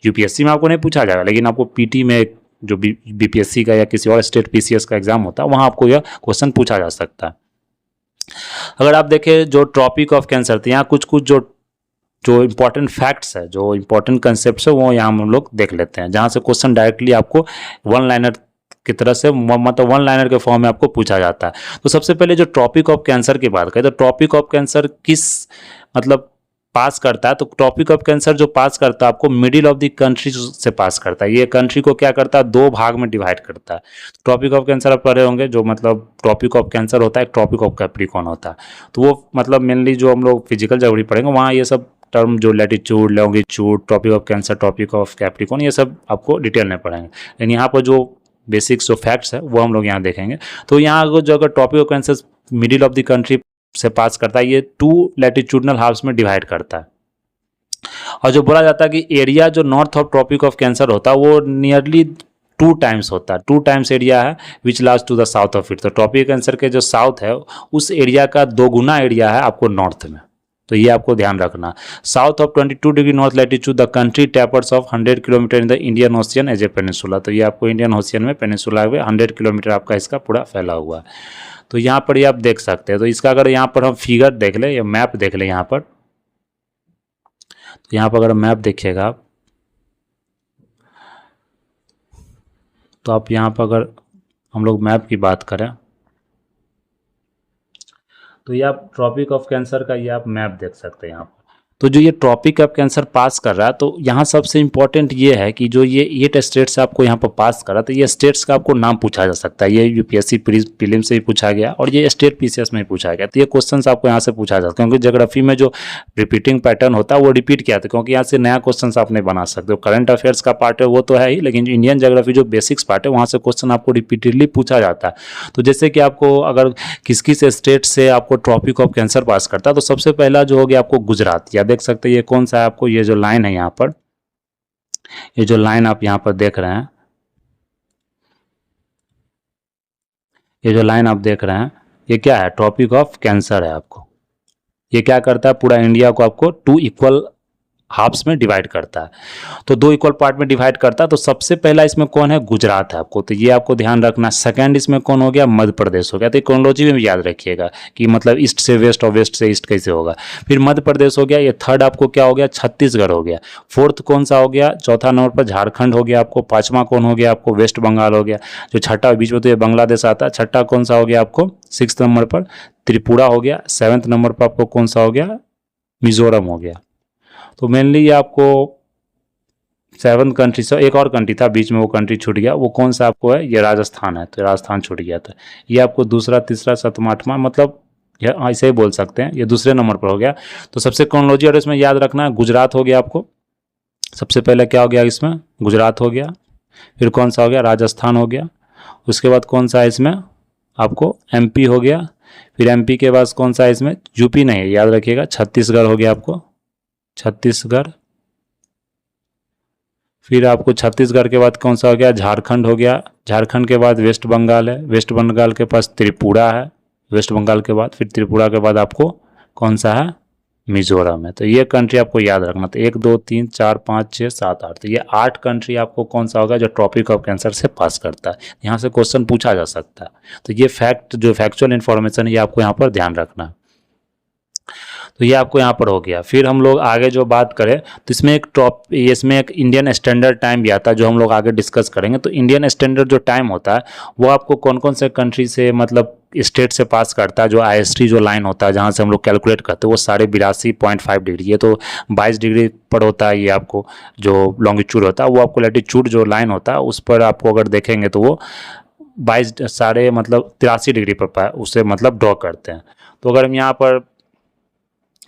यूपीएससी में आपको नहीं पूछा जाएगा, लेकिन आपको पीटी में जो बीपीएससी का या किसी और स्टेट पीसीएस का एग्जाम होता है वहाँ आपको यह क्वेश्चन पूछा जा सकता है। अगर आप देखें जो ट्रॉपिक ऑफ कैंसर थे, यहाँ कुछ कुछ जो इंपॉर्टेंट फैक्ट्स है, जो इंपॉर्टेंट कंसेप्ट है वो यहाँ हम लोग देख लेते हैं, जहाँ से क्वेश्चन डायरेक्टली आपको वन लाइनर की तरह से मतलब वन लाइनर के फॉर्म में आपको पूछा जाता है। तो सबसे पहले जो ट्रॉपिक ऑफ कैंसर की बात करें तो ट्रॉपिक ऑफ कैंसर किस मतलब पास करता है, तो ट्रॉपिक ऑफ कैंसर जो पास करता है आपको मिडिल ऑफ द कंट्री से पास करता है। ये कंट्री को क्या करता है, दो भाग में डिवाइड करता है। ट्रॉपिक ऑफ कैंसर आप पढ़े होंगे, जो मतलब ट्रॉपिक ऑफ कैंसर होता है, एक ट्रॉपिक ऑफ कैप्रिकॉर्न होता है। तो वो मतलब मेनली जो हम लोग फिजिकल ज्योग्राफी पढ़ेंगे वहाँ ये सब टर्म जो latitude, longitude, Tropic of Cancer, Tropic of Capricorn, ये सब आपको डिटेल में पढ़ेंगे। लेकिन यहाँ पर जो बेसिक्स जो फैक्ट्स है वो हम लोग यहाँ देखेंगे। तो यहाँ जो अगर Tropic of Cancer middle of the country से पास करता है, ये 2 लैटिट्यूडनल हाफ्स में डिवाइड करता है। और जो बोला जाता है कि एरिया जो north of Tropic of Cancer होता है वो नियरली 2 टाइम्स होता है, 2 टाइम्स एरिया है which last to the south of it. तो ट्रॉपिक कैंसर के जो साउथ है उस एरिया का 2 गुना एरिया है आपको नॉर्थ में। तो ये आपको ध्यान रखना। South of 22 degree north latitude the country tapers off 100 kilometre in the Indian Ocean as a peninsula. तो ये आपको इंडियन ओशियन में पेनिनसुला में 100 किलोमीटर आपका इसका पूरा फैला हुआ है। तो यहाँ पर ये आप देख सकते हैं। तो इसका अगर यहाँ पर हम फिगर देख लें या मैप देख लें यहाँ पर, तो यहाँ पर अगर मैप देखिएगा आप, तो आप यहाँ पर अगर हम लोग मैप की बात करें तो ये आप ट्रॉपिक ऑफ कैंसर का ये आप मैप देख सकते हैं यहाँ पर। तो जो ये ट्रॉपिक ऑफ कैंसर पास कर रहा है, तो यहाँ सबसे इंपॉर्टेंट ये है कि जो ये 8 स्टेट्स आपको यहाँ पर पास कर रहा है, तो ये स्टेट्स का आपको नाम पूछा जा सकता है। ये यूपीएससी प्रीलिम से ही पूछा गया और ये स्टेट पीसीएस में ही पूछा गया। तो ये क्वेश्चन आपको यहाँ से पूछा जा सकता है, क्योंकि ज्योग्राफी में जो रिपीटिंग पैटर्न होता है वो रिपीट किया था, क्योंकि यहाँ से नया क्वेश्चन आप नहीं बना सकते हो। करंट अफेयर्स का पार्ट है वो तो है ही, लेकिन जो इंडियन ज्योग्राफी जो बेसिक्स पार्ट है वहाँ से क्वेश्चन आपको रिपीटेडली पूछा जाता है। तो जैसे कि आपको अगर किस किस स्टेट से आपको ट्रॉपिक ऑफ कैंसर पास करता है, तो सबसे पहला जो हो गया आपको गुजरात। या देख सकते हैं ये कौन सा है आपको, ये जो लाइन है यहाँ पर, ये जो लाइन आप यहाँ पर देख रहे हैं, ये जो लाइन आप देख रहे हैं ये क्या है, ट्रॉपिक ऑफ कैंसर है। आपको ये क्या करता है, पूरा इंडिया को आपको 2 इक्वल हाफ्स में डिवाइड करता है। तो 2 इक्वल पार्ट में डिवाइड करता है। तो सबसे पहला इसमें कौन है, गुजरात है आपको, तो ये आपको ध्यान रखना। सेकंड इसमें कौन हो गया, मध्य प्रदेश हो गया। तो क्रोनोलॉजी में भी याद रखिएगा कि मतलब ईस्ट से वेस्ट और वेस्ट से ईस्ट कैसे होगा। फिर मध्य प्रदेश हो गया। ये थर्ड आपको क्या हो गया, छत्तीसगढ़ हो गया। फोर्थ कौन सा हो गया, चौथा नंबर पर झारखंड हो गया आपको। पांचवा कौन हो गया आपको, वेस्ट बंगाल हो गया। जो छठा बीच में तो ये बांग्लादेश आता है। छठा कौन सा हो गया आपको, 6th नंबर पर त्रिपुरा हो गया। 7th नंबर पर आपको कौन सा हो गया, मिजोरम हो गया। तो मेनली ये आपको 7 कंट्री से, एक और कंट्री था बीच में, वो कंट्री छूट गया, वो कौन सा आपको है, ये राजस्थान है। तो राजस्थान छूट गया था। ये आपको दूसरा, तीसरा, 7वां, 8वां, मतलब ऐसे ही बोल सकते हैं, ये दूसरे नंबर पर हो गया। तो सबसे क्रोनोलॉजी और इसमें याद रखना है, गुजरात हो गया आपको सबसे पहले, क्या हो गया इसमें, गुजरात हो गया। फिर कौन सा हो गया, राजस्थान हो गया। उसके बाद कौन सा है इसमें आपको, एमपी हो गया। फिर एमपी के बाद कौन सा है इसमें, यूपी नहीं है, याद रखिएगा, छत्तीसगढ़ हो गया आपको, छत्तीसगढ़। फिर आपको छत्तीसगढ़ के बाद कौन सा हो गया, झारखंड हो गया। झारखंड के बाद वेस्ट बंगाल है। वेस्ट बंगाल के पास त्रिपुरा है। वेस्ट बंगाल के बाद फिर त्रिपुरा के बाद आपको कौन सा है, मिजोरम है। तो ये कंट्री आपको याद रखना। तो 1 2 3 4 5 6 7 8, तो ये 8 कंट्री आपको कौन सा होगा जो ट्रॉपिक ऑफ कैंसर से पास करता है। यहाँ से क्वेश्चन पूछा जा सकता है। तो ये फैक्ट, जो फैक्चुअल इन्फॉर्मेशन है, ये आपको यहाँ पर ध्यान रखना है। तो ये आपको यहाँ पर हो गया। फिर हम लोग आगे जो बात करें तो इसमें एक इंडियन स्टैंडर्ड टाइम भी आता है, जो हम लोग आगे डिस्कस करेंगे। तो इंडियन स्टैंडर्ड जो टाइम होता है वो आपको कौन कौन से कंट्री से, मतलब स्टेट से पास करता है। जो IST जो लाइन होता है जहाँ से हम लोग कैलकुलेट करते हैं, वो 82.5 डिग्री, ये तो 22 डिग्री पर होता है। ये आपको जो लॉन्गिट्यूड होता है, वो आपको लैटिट्यूड जो लाइन होता है उस पर आपको अगर देखेंगे तो वो 83 डिग्री पर उसे मतलब ड्रॉ करते हैं। तो अगर हम यहाँ पर,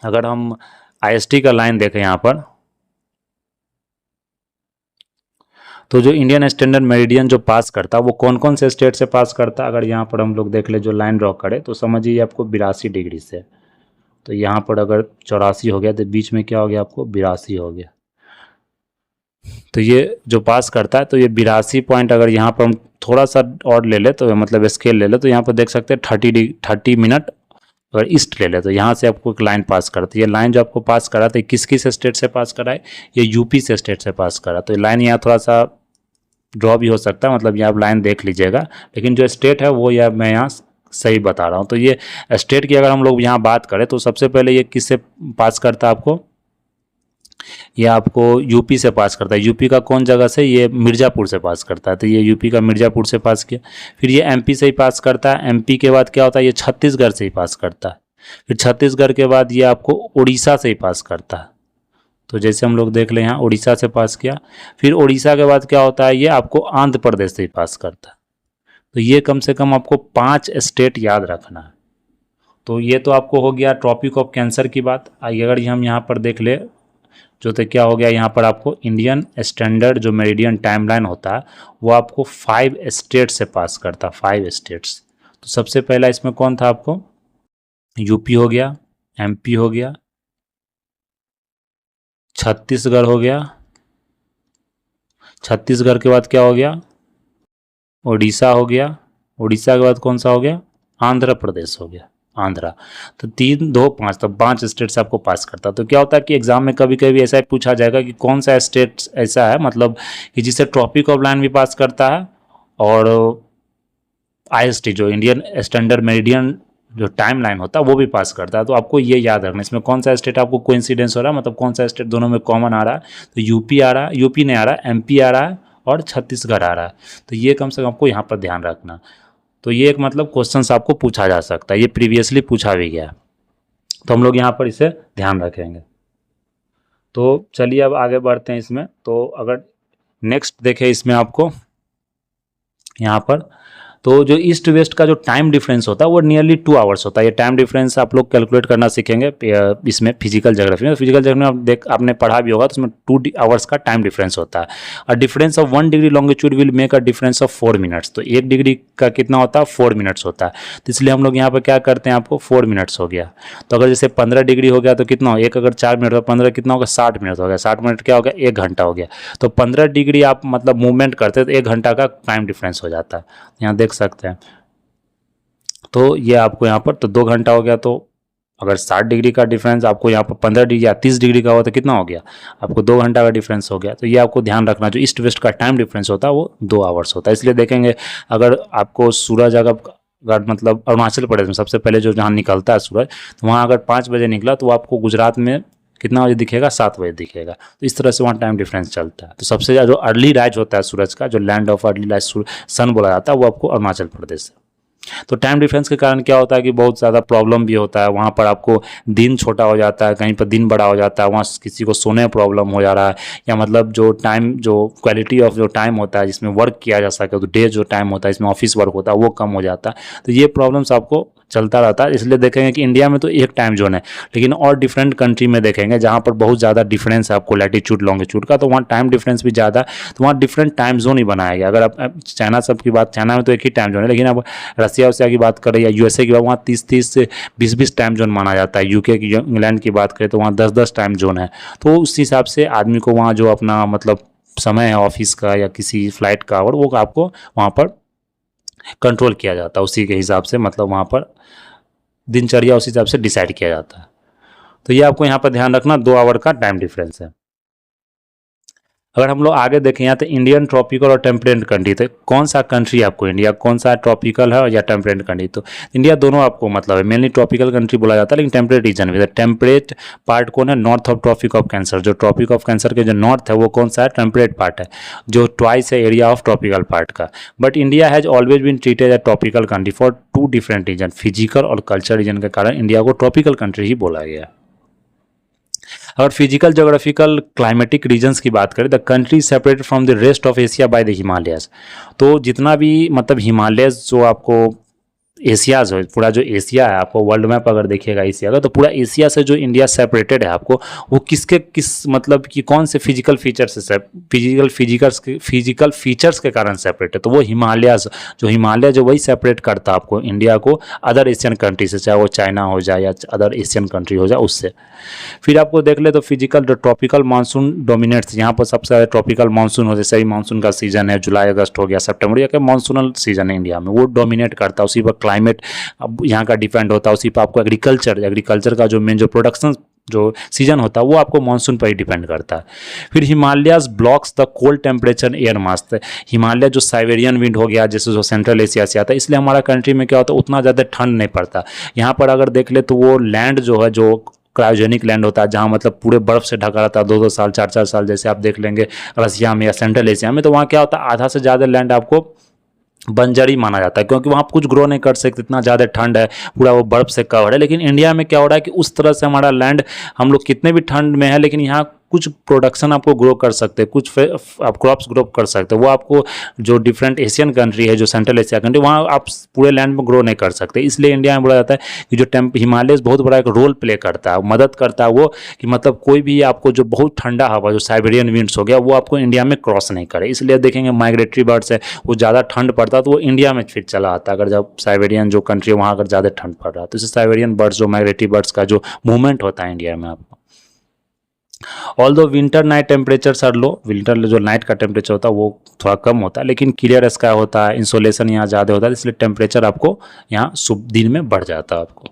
अगर हम IST का लाइन देखें यहाँ पर, तो जो इंडियन स्टैंडर्ड मेरिडियन जो पास करता है वो कौन कौन से स्टेट से पास करता है, अगर यहाँ पर हम लोग देख ले, जो लाइन ड्रॉ करे, तो समझिए आपको 82 डिग्री से। तो यहाँ पर अगर 84 हो गया तो बीच में क्या हो गया आपको, 82 हो गया। तो ये जो पास करता है, तो ये 82 पॉइंट, अगर यहाँ पर हम थोड़ा सा और ले ले, तो मतलब स्केल ले ले, तो यहाँ पर देख सकते हैं 30 मिनट। अगर ईस्ट ले ले तो यहाँ से आपको एक लाइन पास करती है। ये लाइन जो आपको पास करा तो किस किस स्टेट से पास करा है, ये यूपी से स्टेट से पास करा। तो ये लाइन यहाँ थोड़ा सा ड्रॉ भी हो सकता है, मतलब यहाँ आप लाइन देख लीजिएगा, लेकिन जो स्टेट है वो यह मैं यहाँ सही बता रहा हूँ। तो ये स्टेट की अगर हम लोग यहाँ बात करें तो सबसे पहले ये किससे पास करता है आपको, ये आपको यूपी से पास करता है। यूपी का कौन जगह से, ये मिर्ज़ापुर से पास करता है। तो ये यूपी का मिर्ज़ापुर से पास किया। फिर ये एमपी से ही पास करता है। एमपी के बाद क्या होता है, ये छत्तीसगढ़ से ही पास करता है। फिर छत्तीसगढ़ के बाद ये आपको उड़ीसा से ही पास करता है। तो जैसे हम लोग देख लें यहाँ उड़ीसा से पास किया, फिर उड़ीसा के बाद क्या होता है, ये आपको आंध्र प्रदेश से ही पास करता है। तो ये कम से कम आपको 5 स्टेट याद रखना है। तो ये तो आपको हो गया ट्रॉपिक ऑफ कैंसर की बात। अगर हम यहाँ पर देख ले जो, तो क्या हो गया यहाँ पर आपको इंडियन स्टैंडर्ड जो मेरिडियन टाइमलाइन होता है वो आपको 5 स्टेट से पास करता है, 5 स्टेट्स। तो सबसे पहला इसमें कौन था आपको, यूपी हो गया, एमपी हो गया, छत्तीसगढ़ हो गया, छत्तीसगढ़ के बाद क्या हो गया, उड़ीसा हो गया, उड़ीसा के बाद कौन सा हो गया, आंध्र प्रदेश हो गया, आंध्रा। तो 3 2 5, तो 5 स्टेट से आपको पास करता। तो क्या होता है कि एग्जाम में कभी कभी ऐसा पूछा जाएगा कि कौन सा स्टेट ऐसा है मतलब कि जिसे ट्रॉपिक ऑफ लाइन भी पास करता है और आईएसटी जो इंडियन स्टैंडर्ड मेरिडियन जो टाइम लाइन होता है वो भी पास करता है। तो आपको ये याद रखना, इसमें कौन सा स्टेट आपको कोइंसिडेंस हो रहा है, मतलब कौन सा स्टेट दोनों में कॉमन आ रहा है। तो यूपी आ रहा है, यूपी नहीं आ रहा है, एमपी आ रहा है और छत्तीसगढ़ आ रहा है। तो ये कम से कम आपको यहाँ पर ध्यान रखना। तो ये एक मतलब क्वेश्चन आपको पूछा जा सकता है, ये प्रीवियसली पूछा भी गया, तो हम लोग यहाँ पर इसे ध्यान रखेंगे। तो चलिए अब आगे बढ़ते हैं इसमें। तो अगर नेक्स्ट देखें इसमें आपको यहाँ पर, तो जो ईस्ट वेस्ट का जो टाइम डिफरेंस होता है वो नियरली 2 आवर्स होता है। ये टाइम डिफरेंस आप लोग कैलकुलेट करना सीखेंगे इसमें फिजिकल ज्योग्राफी में। फिजिकल ज्योग्राफी में आपने पढ़ा भी होगा, तो उसमें 2 आवर्स का टाइम डिफरेंस होता है। और difference of 1 degree longitude will make a difference of 4 minutes. तो 1 डिग्री का कितना होता है, 4 मिनट्स होता है। तो इसलिए हम लोग यहाँ पर क्या करते हैं, आपको 4 मिनट्स हो गया। तो अगर जैसे 15 डिग्री हो गया तो कितना हो, एक अगर 4 मिनट हो, 15 कितना होगा, 60 मिनट हो गया। 60 मिनट क्या हो गया, 1 घंटा हो गया। तो 15 डिग्री आप मतलब मूवमेंट करते हैं तो 1 घंटा का टाइम डिफरेंस हो जाता है, यहाँ देख सकते हैं। तो ये आपको यहाँ पर तो 2 घंटा हो गया। तो अगर 60 डिग्री का डिफरेंस आपको यहाँ पर 15 डिग्री या 30 डिग्री का हो तो कितना हो गया, आपको 2 घंटा का डिफरेंस हो गया। तो ये आपको ध्यान रखना, जो ईस्ट वेस्ट का टाइम डिफरेंस होता है वो 2 आवर्स होता है। इसलिए देखेंगे अगर आपको सूरज अगर मतलब अरुणाचल प्रदेश में सबसे पहले जो जहाँ निकलता है सूरज, तो वहाँ अगर 5 बजे निकला तो आपको गुजरात में कितना बजे दिखेगा, 7 बजे दिखेगा। तो इस तरह से वहाँ टाइम डिफरेंस चलता है। तो सबसे ज़्यादा जो अर्ली राइज होता है सूरज का, जो लैंड ऑफ अर्ली राइज सन बोला जाता है, वो आपको अरुणाचल प्रदेश है। तो टाइम डिफरेंस के कारण क्या होता है कि बहुत ज़्यादा प्रॉब्लम भी होता है। वहाँ पर आपको दिन छोटा हो जाता है, कहीं पर दिन बड़ा हो जाता है, वहाँ किसी को सोने में प्रॉब्लम हो जा रहा है, या मतलब जो टाइम जो क्वालिटी ऑफ जो टाइम होता है जिसमें वर्क किया जा सके, तो डे जो टाइम होता है इसमें ऑफिस वर्क होता है वो कम हो जाता है। तो ये प्रॉब्लम्स आपको चलता रहता है। इसलिए देखेंगे कि इंडिया में तो एक टाइम जोन है, लेकिन और डिफरेंट कंट्री में देखेंगे जहाँ पर बहुत ज़्यादा डिफरेंस है आपको लैटिट्यूड लॉन्गिट्यूड का, तो वहाँ टाइम डिफरेंस भी ज़्यादा, तो वहाँ डिफरेंट टाइम जोन ही बनाया गया। अगर आप चाइना सब की बात, चाइना में तो एक ही टाइम जोन है, लेकिन अब रसिया वसिया की बात करें या यूएसए की बात, वहाँ 30 से 20 टाइम जोन माना जाता है। यूके की इंग्लैंड की बात करें तो वहाँ 10 टाइम जोन है। तो उस हिसाब से आदमी को वहाँ जो अपना मतलब समय है ऑफिस का या किसी फ्लाइट का, और वो आपको वहाँ पर कंट्रोल किया जाता है उसी के हिसाब से, मतलब वहाँ पर दिनचर्या उस हिसाब से डिसाइड किया जाता है। तो ये आपको यहाँ पर ध्यान रखना, 2 आवर का टाइम डिफरेंस है। अगर हम लोग आगे देखें यहाँ तो इंडियन ट्रॉपिकल और टेम्परेट कंट्री, तो कौन सा कंट्री आपको इंडिया कौन सा ट्रॉपिकल है या टेम्परेट कंट्री, तो इंडिया दोनों आपको मतलब है। मेनली ट्रॉपिकल कंट्री बोला जाता है, लेकिन टेम्परेट रीजन भी है। टेम्परेट पार्ट कौन है, north of Tropic of Cancer. जो ट्रॉपिक ऑफ कैंसर के जो नॉर्थ है वो कौन सा है, टेम्परेट पार्ट है, जो ट्वाइस है एरिया ऑफ ट्रॉपिकल पार्ट का। But India has always been treated as tropical country for 2 different region, physical और कल्चर रीजन के कारण इंडिया को ट्रॉपिकल कंट्री ही बोला गया। अगर फिजिकल जोग्राफिकल क्लाइमेटिक रीजन्स की बात करें, the country separated from the rest of Asia by the Himalayas. तो जितना भी मतलब हिमालयस जो आपको एशियाज हो, पूरा जो एशिया है आपको वर्ल्ड मैप अगर देखिएगा एशिया का, तो पूरा एशिया से जो इंडिया सेपरेटेड है आपको, वो किस मतलब कि कौन से फिजिकल फीचर्स से फिजिकल फीचर्स के कारण सेपरेट है, तो वो हिमालयाज, जो हिमालय जो वही सेपरेट करता है आपको इंडिया को अदर एशियन कंट्री से, चाहे वो चाइना हो जाए या अदर एशियन कंट्री हो जाए उससे। फिर आपको देख ले तो फिजिकल जो ट्रॉपिकल मानसून डोमिनेट्स, यहाँ पर सबसे ज़्यादा ट्रॉपिकल मानसून हो, जैसे ही मानसून का सीजन है जुलाई अगस्त हो गया, सितंबर या मानसूनल सीजन है इंडिया में, वो डोमिनेट करता है। उसी पर क्लाइमेट अब यहाँ का डिपेंड होता है, उसी पर आपको एग्रीकल्चर का जो मेन जो प्रोडक्शन जो सीजन होता है वो आपको मानसून पर ही डिपेंड करता है। फिर Himalayas blocks the cold temperature air mass, Himalaya जो साइबेरियन विंड हो गया जैसे जो सेंट्रल एशिया से आता है, इसलिए हमारा कंट्री में क्या होता है उतना ज़्यादा ठंड नहीं पड़ता। यहाँ पर अगर देख ले तो वो लैंड जो है जो क्रायोजेनिक लैंड होता है, जहाँ मतलब पूरे बर्फ से ढका रहता है 2-2 साल 4-4 साल, जैसे आप देख लेंगे रसिया में या सेंट्रल एशिया में, तो वहाँ क्या होता है आधा से ज़्यादा लैंड आपको बंजर ही माना जाता है, क्योंकि वहाँ आप कुछ ग्रो नहीं कर सकते, इतना ज़्यादा ठंड है, पूरा वो बर्फ़ से कवर है। लेकिन इंडिया में क्या हो रहा है कि उस तरह से हमारा लैंड, हम लोग कितने भी ठंड में है लेकिन यहाँ कुछ प्रोडक्शन आपको ग्रो कर सकते हैं, कुछ आप क्रॉप्स ग्रो कर सकते हो, वो आपको जो डिफरेंट एशियन कंट्री है, जो सेंट्रल एशिया कंट्री, वहाँ आप पूरे लैंड में ग्रो नहीं कर सकते। इसलिए इंडिया में बोला जाता है कि जो हिमालय बहुत बड़ा एक रोल प्ले करता है, मदद करता है वो, कि मतलब कोई भी आपको जो बहुत ठंडा हवा, जो साइबेरियन विंड्स हो गया, वो आपको इंडिया में क्रॉस नहीं करे। इसलिए देखेंगे माइग्रेटरी बर्ड्स है, वो ज़्यादा ठंड पड़ता है तो वो इंडिया में फिर चला आता है, अगर जब साइबेरियन जो कंट्री है वहाँ अगर ज़्यादा ठंड पड़ रहा है, तो इससे साइबेरियन बर्ड्स, जो माइग्रेटरी बर्ड्स का जो मूवमेंट होता है इंडिया में आपको। Although winter night temperatures are low, winter जो नाइट का टेम्परेचर होता है वो थोड़ा कम होता है, लेकिन क्लियर स्काई होता है, इंसोलेशन यहाँ ज़्यादा होता है, इसलिए टेम्परेचर आपको यहाँ दिन में बढ़ जाता है आपको।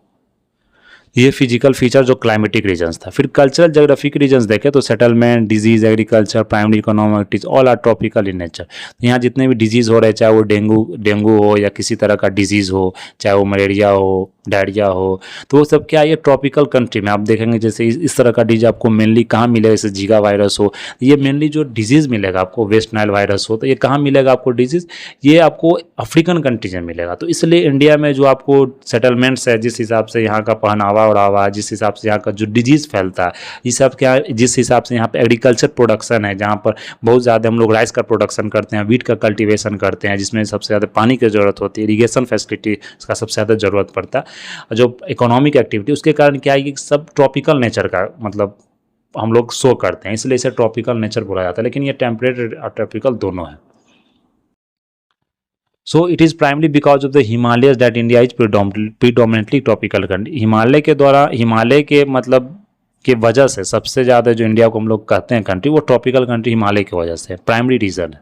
ये फिजिकल फीचर जो क्लाइमेटिक रीजन्स था। फिर कल्चरल जोग्राफिक रीजन्स देखें तो settlement, disease, agriculture, primary economic activities, all are tropical in nature. तो यहाँ जितने भी डिजीज़ हो रहे हैं, चाहे वो डेंगू हो या किसी तरह का डिजीज़ हो, चाहे वो मलेरिया हो, डायरिया हो, तो वो सब क्या है, ये ट्रॉपिकल कंट्री में आप देखेंगे। जैसे इस तरह का डिजीज आपको मेनली कहाँ मिलेगा, जैसे जीका वायरस हो, ये मेनली जो डिजीज़ मिलेगा आपको, वेस्ट नाइल वायरस हो, तो ये कहाँ मिलेगा आपको डिजीज़, ये आपको अफ्रीकन कंट्रीज में मिलेगा। तो इसलिए इंडिया में जो आपको सेटलमेंट्स है, जिस हिसाब से यहाँ का पहनावा ओढ़ावा, जिस हिसाब से यहाँ का जो डिजीज़ फैलता है, ये सब क्या, जिस हिसाब से यहाँ पे एग्रीकल्चर प्रोडक्शन है, जहाँ पर बहुत ज़्यादा हम लोग राइस का प्रोडक्शन करते हैं, वीट का कल्टीवेशन करते हैं, जिसमें सबसे ज़्यादा पानी की ज़रूरत होती है, इरीगेशन फैसिलिटी का सबसे ज़्यादा ज़रूरत पड़ता है, जो इकोनॉमिक एक्टिविटी, उसके कारण क्या है कि सब ट्रॉपिकल नेचर का मतलब हम लोग शो करते हैं, इसलिए इसे ट्रॉपिकल नेचर बोला जाता है। लेकिन ये टेम्परेट और ट्रॉपिकल दोनों है। So it is primarily because of the Himalayas that India is predominantly tropical country। Himalaya के द्वारा, हिमालय के मतलब के वजह से सबसे ज़्यादा जो इंडिया को हम लोग कहते हैं कंट्री, वो ट्रॉपिकल कंट्री हिमालय की वजह से प्राइमरी रीज़न है।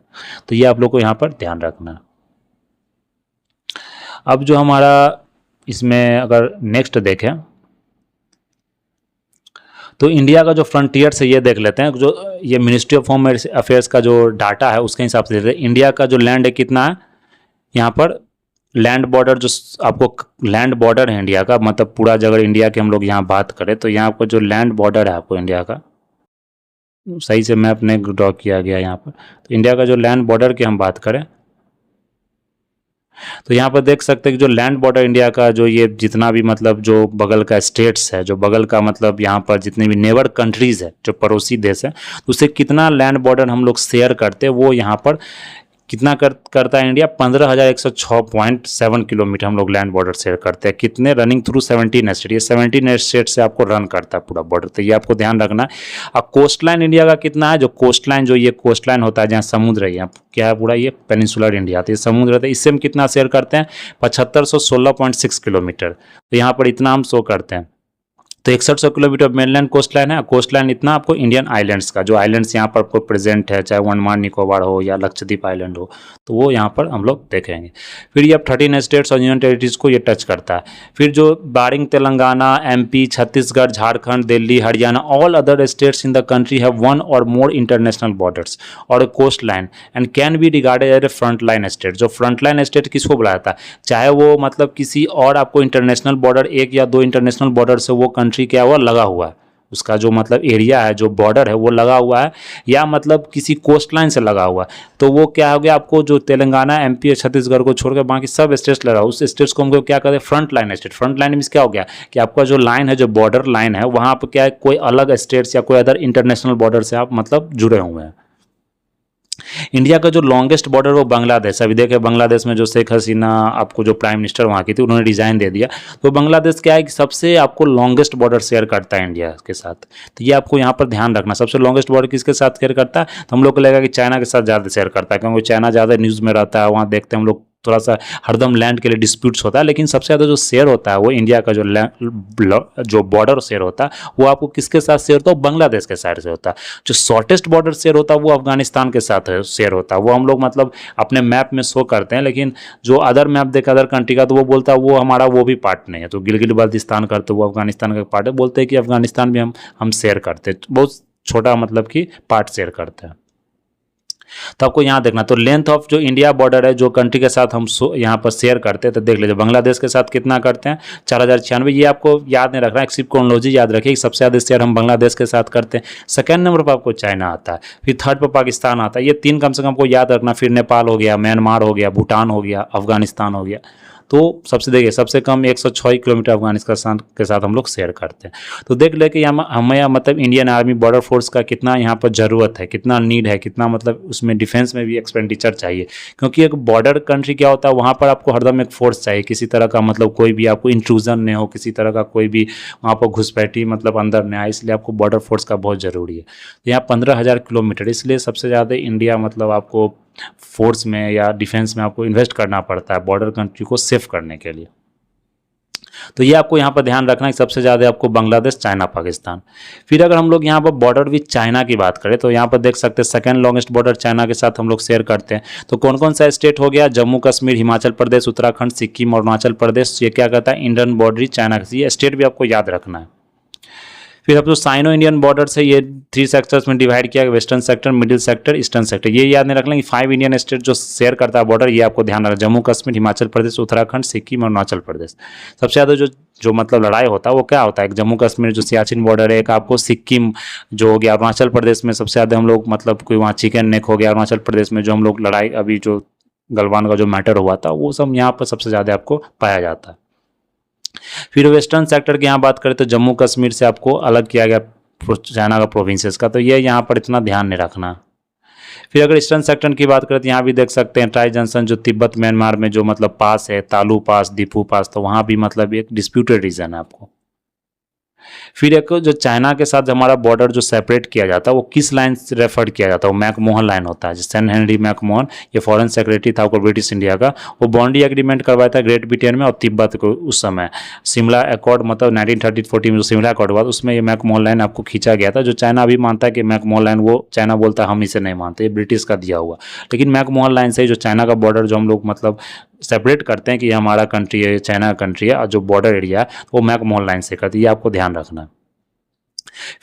तो ये आप लोग को यहाँ पर ध्यान रखना है। अब जो हमारा इसमें अगर नेक्स्ट देखें तो इंडिया का जो फ्रंटियर से ये देख लेते हैं, जो ये मिनिस्ट्री ऑफ होम अफेयर्स का जो डाटा है उसके हिसाब से देखते हैं इंडिया का जो लैंड है कितना है। यहाँ पर लैंड बॉर्डर, जो आपको लैंड बॉर्डर है इंडिया का, मतलब पूरा अगर इंडिया की हम लोग यहाँ बात करें तो यहाँ पर जो लैंड बॉर्डर है आपको इंडिया का, सही से मैप नहीं ड्रॉ किया गया यहाँ पर, तो इंडिया का जो लैंड बॉर्डर की हम बात करें तो यहाँ पर देख सकते हैं कि जो लैंड बॉर्डर इंडिया का, जो ये जितना भी मतलब जो बगल का स्टेट्स है, जो बगल का मतलब यहाँ पर जितने भी नेबर कंट्रीज़ है, जो पड़ोसी देश है, उससे कितना लैंड बॉर्डर हम लोग शेयर करते हैं, वो यहाँ पर कितना करता है इंडिया, 15,106.7 किलोमीटर हम लोग लैंड बॉर्डर शेयर करते हैं। कितने, रनिंग थ्रू 17 स्टेट, ये 17 स्टेट से आपको रन करता है पूरा बॉर्डर, तो ये आपको ध्यान रखना है। और कोस्ट लाइन इंडिया का कितना है, जो कोस्ट लाइन, जो ये कोस्ट लाइन होता है जहाँ समुद्र है, यहाँ क्या है पूरा ये पेनिनसुलर इंडिया, तो ये समुद्र है, इससे हम कितना शेयर करते हैं, 7516.6 किलोमीटर। तो यहाँ पर इतना हम शो करते हैं। तो 6100 किलोमीटर मेनलैंड कोस्ट लाइन है। कोस्ट लाइन इतना आपको इंडियन आइलैंड्स का, जो आइलैंड्स यहाँ पर आपको प्रेजेंट है, चाहे अंडमान निकोबार हो या लक्षद्वीप आइलैंड हो, तो वो यहाँ पर हम लोग देखेंगे। फिर ये अब 13 स्टेट्स और यूनियन टेरिटरीज को ये टच करता है। फिर जो barring Telangana, MP, Chhattisgarh, Jharkhand, Delhi, Haryana, all other states in the country have one or more international borders और coast line and can be regarded as a front line state. जो फ्रंट लाइन स्टेट किसको बुलाया जाता है, चाहे वो मतलब किसी और आपको इंटरनेशनल बॉर्डर, एक या दो इंटरनेशनल बॉर्डर से वो कंट्री क्या हुआ, लगा हुआ है, उसका जो मतलब एरिया है, जो बॉर्डर है वो लगा हुआ है, या मतलब किसी कोस्ट लाइन से लगा हुआ है, तो वो क्या हो गया, आपको जो तेलंगाना, एमपी और छत्तीसगढ़ को छोड़कर बाकी सब स्टेट्स लगा, उस स्टेट्स को हमको क्या कहते हैं, front line state. Front line में क्या हो गया कि आपका जो लाइन है, जो बॉर्डर लाइन है, वहाँ पर क्या है, कोई अलग स्टेट्स या कोई अदर इंटरनेशनल बॉर्डर से आप मतलब जुड़े हुए हैं। इंडिया का जो लॉन्गेस्ट बॉर्डर वो बांग्लादेश। अभी देखें बांग्लादेश में जो शेख हसीना आपको जो प्राइम मिनिस्टर वहाँ की थी, उन्होंने डिज़ाइन दे दिया, तो बांग्लादेश क्या है कि सबसे आपको लॉन्गेस्ट बॉर्डर शेयर करता है इंडिया के साथ। तो ये आपको यहाँ पर ध्यान रखना, सबसे लॉन्गेस्ट बॉर्डर किसके साथ शेयर करता है, तो हम लोग को लगेगा कि चाइना के साथ ज़्यादा शेयर करता है, क्योंकि चाइना ज़्यादा न्यूज़ में रहता है, वहाँ देखते हैं हम लोग थोड़ा सा हरदम लैंड के लिए डिस्प्यूट्स होता है, लेकिन सबसे ज़्यादा जो शेयर होता है वो इंडिया का जो बॉर्डर शेयर होता है वो आपको किसके साथ शेयर होता है, बांग्लादेश के साइड से होता है। जो शॉर्टेस्ट बॉर्डर शेयर होता है वो अफगानिस्तान के साथ शेयर होता है, वो हम लोग मतलब अपने मैप में शो करते हैं, लेकिन जो अदर मैप देखा अदर कंट्री का तो वो बोलता है वो हमारा वो भी पार्ट नहीं है। तो गिलगित बाल्टिस्तान करते वो अफगानिस्तान का पार्ट है, बोलते हैं कि अफगानिस्तान भी हम शेयर करते हैं, बहुत छोटा मतलब कि पार्ट शेयर करते हैं। तो आपको यहाँ देखना, तो लेंथ ऑफ जो इंडिया बॉर्डर है जो कंट्री के साथ हम यहाँ पर शेयर करते हैं, तो देख लीजिए बांग्लादेश के साथ कितना करते हैं 4096। ये आपको याद नहीं रखना, एक सिर्फ क्रोनोलॉजी याद रखिए कि सबसे ज़्यादा शेयर हम बांग्लादेश के साथ करते हैं। सेकंड नंबर पर आपको चाइना आता है, फिर थर्ड पर पाकिस्तान आता है। ये 3 कम से कम आपको याद रखना। फिर नेपाल हो गया, म्यांमार हो गया, भूटान हो गया, अफगानिस्तान हो गया। तो सबसे देखिए सबसे कम 106 किलोमीटर अफगानिस्तान के साथ हम लोग शेयर करते हैं। तो देख ले कि हमें मतलब इंडियन आर्मी बॉर्डर फोर्स का कितना यहाँ पर ज़रूरत है, कितना नीड है, कितना मतलब उसमें डिफेंस में भी एक्सपेंडिचर चाहिए। क्योंकि एक बॉर्डर कंट्री क्या होता है, वहाँ पर आपको हरदम एक फोर्स चाहिए, किसी तरह का मतलब कोई भी आपको इंट्रूजन नहीं हो, किसी तरह का कोई भी वहाँ पर घुसपैठी मतलब अंदर नहीं आए, इसलिए आपको बॉर्डर फोर्स का बहुत ज़रूरी है। यहाँ 15,000 किलोमीटर, इसलिए सबसे ज़्यादा इंडिया मतलब आपको फोर्स में या डिफेंस में आपको इन्वेस्ट करना पड़ता है बॉर्डर कंट्री को सेफ करने के लिए। तो ये आपको यहाँ पर ध्यान रखना है, सबसे ज़्यादा आपको बांग्लादेश, चाइना, पाकिस्तान। फिर अगर हम लोग यहाँ पर बॉर्डर विद चाइना की बात करें तो यहाँ पर देख सकते हैं सेकंड लॉन्गेस्ट बॉर्डर चाइना के साथ हम लोग शेयर करते हैं। तो कौन कौन सा स्टेट हो गया, जम्मू कश्मीर, हिमाचल प्रदेश, उत्तराखंड, सिक्किम और अरुणाचल प्रदेश। ये क्या कहता है, इंडियन बॉर्डरी चाइना का। ये स्टेट भी आपको याद रखना है। फिर अब जो साइनो इंडियन बॉर्डर से ये 3 सेक्टर्स में डिवाइड किया गया, western sector, middle sector, eastern sector. ये याद नहीं रखना कि 5 इंडियन स्टेट जो शेयर करता है बॉर्डर, ये आपको ध्यान रखना। जम्मू कश्मीर, हिमाचल प्रदेश, उत्तराखंड, सिक्किम और अरुणाचल प्रदेश। सबसे ज़्यादा जो मतलब लड़ाई होता है वो क्या होता है, एक जम्मू कश्मीर जो सियाचिन बॉर्डर है, एक आपको सिक्किम जो हो गया, अरुणाचल प्रदेश में सबसे ज़्यादा हम लोग मतलब कोई वहाँ चिकन नेक हो गया, अरुणाचल प्रदेश में जो हम लोग लड़ाई अभी जो गलवान का जो मैटर हुआ था वो सब यहाँ पर सबसे ज़्यादा आपको पाया जाता है। फिर वेस्टर्न सेक्टर की यहाँ बात करें तो जम्मू कश्मीर से आपको अलग किया गया चाइना का प्रोविंसेस का, तो ये यहाँ पर इतना ध्यान नहीं रखना। फिर अगर ईस्टर्न सेक्टर की बात करें तो यहाँ भी देख सकते हैं ट्राई जंक्शन जो तिब्बत म्यांमार में जो मतलब पास है, तालू पास, दीपू पास, तो वहाँ भी मतलब एक डिस्प्यूटेड रीजन है आपको। फिर एक जो चाइना के साथ हमारा बॉर्डर जो सेपरेट किया जाता है वो किस लाइन से रेफर किया जाता है, वो मैकमोहन लाइन होता है। सेन हेनरी मैकमोहन, ये फॉरेन सेक्रेटरी था ब्रिटिश इंडिया का, वो बॉन्डी एग्रीमेंट करवाया था ग्रेट ब्रिटेन में और तिब्बत को उस समय। शिमला अकॉर्ड मतलब 1930-40 में जो शिमला अकॉर्ड हुआ उसमें ये मैकमोहन लाइन आपको खींचा गया था। जो चाइना अभी मानता है कि मैकमोहन लाइन, वो चाइना बोलता है हम इसे नहीं मानते, ये ब्रिटिश का दिया हुआ। लेकिन मैकमोहन लाइन से ही जो चाइना का बॉर्डर जो हम लोग मतलब सेपरेट करते हैं कि ये हमारा कंट्री है, चाइना का कंट्री है, और जो बॉर्डर एरिया है वो मैकमोहन लाइन से करती है, ये आपको ध्यान रखना है।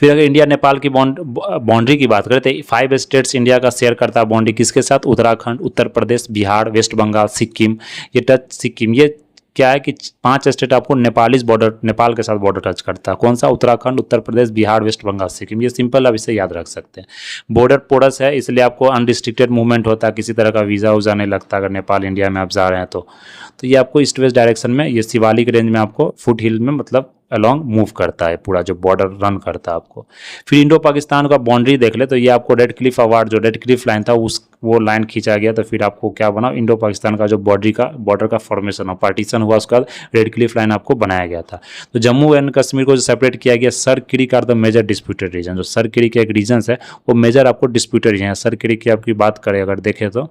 फिर अगर इंडिया नेपाल की बाउंड्री की बात करें तो 5 स्टेट्स इंडिया का शेयर करता है बाउंड्री, किसके साथ, उत्तराखंड, उत्तर प्रदेश, बिहार, वेस्ट बंगाल, सिक्किम। ये टच सिक्किम, ये क्या है कि 5 स्टेट आपको नेपालीज बॉर्डर, नेपाल के साथ बॉर्डर टच करता है। कौन सा, उत्तराखंड, उत्तर प्रदेश, बिहार, वेस्ट बंगाल, सिक्किम। ये सिंपल अब इसे याद रख सकते हैं। बॉर्डर पोरस है इसलिए आपको अनरिस्ट्रिक्टेड मूवमेंट होता है, किसी तरह का वीज़ा वूज़ा नहीं लगता अगर नेपाल इंडिया में आप जा रहे हैं तो ये आपको ईस्ट वेस्ट डायरेक्शन में, ये शिवालिक रेंज में आपको फुट हिल में मतलब अलॉन्ग मूव करता है, पूरा जो बॉर्डर रन करता है आपको। फिर इंडो पाकिस्तान का बाउंड्री देख ले तो ये आपको रेड क्लिफ अवार्ड, जो रेड क्लिफ लाइन था वो लाइन खींचा गया, तो फिर आपको क्या बना, इंडो पाकिस्तान का जो बॉर्डर का फॉर्मेशन और पार्टीशन हुआ उसके बाद रेड क्लिफ लाइन आपको बनाया गया था। तो जम्मू एंड कश्मीर को जो सेपरेट किया गया, Sir Creek are the major disputed region. जो सर क्रिक एक रीजन है वो मेजर आपको डिस्प्यूटेड रीजन है। सर क्रिक की आपकी बात करें अगर देखें तो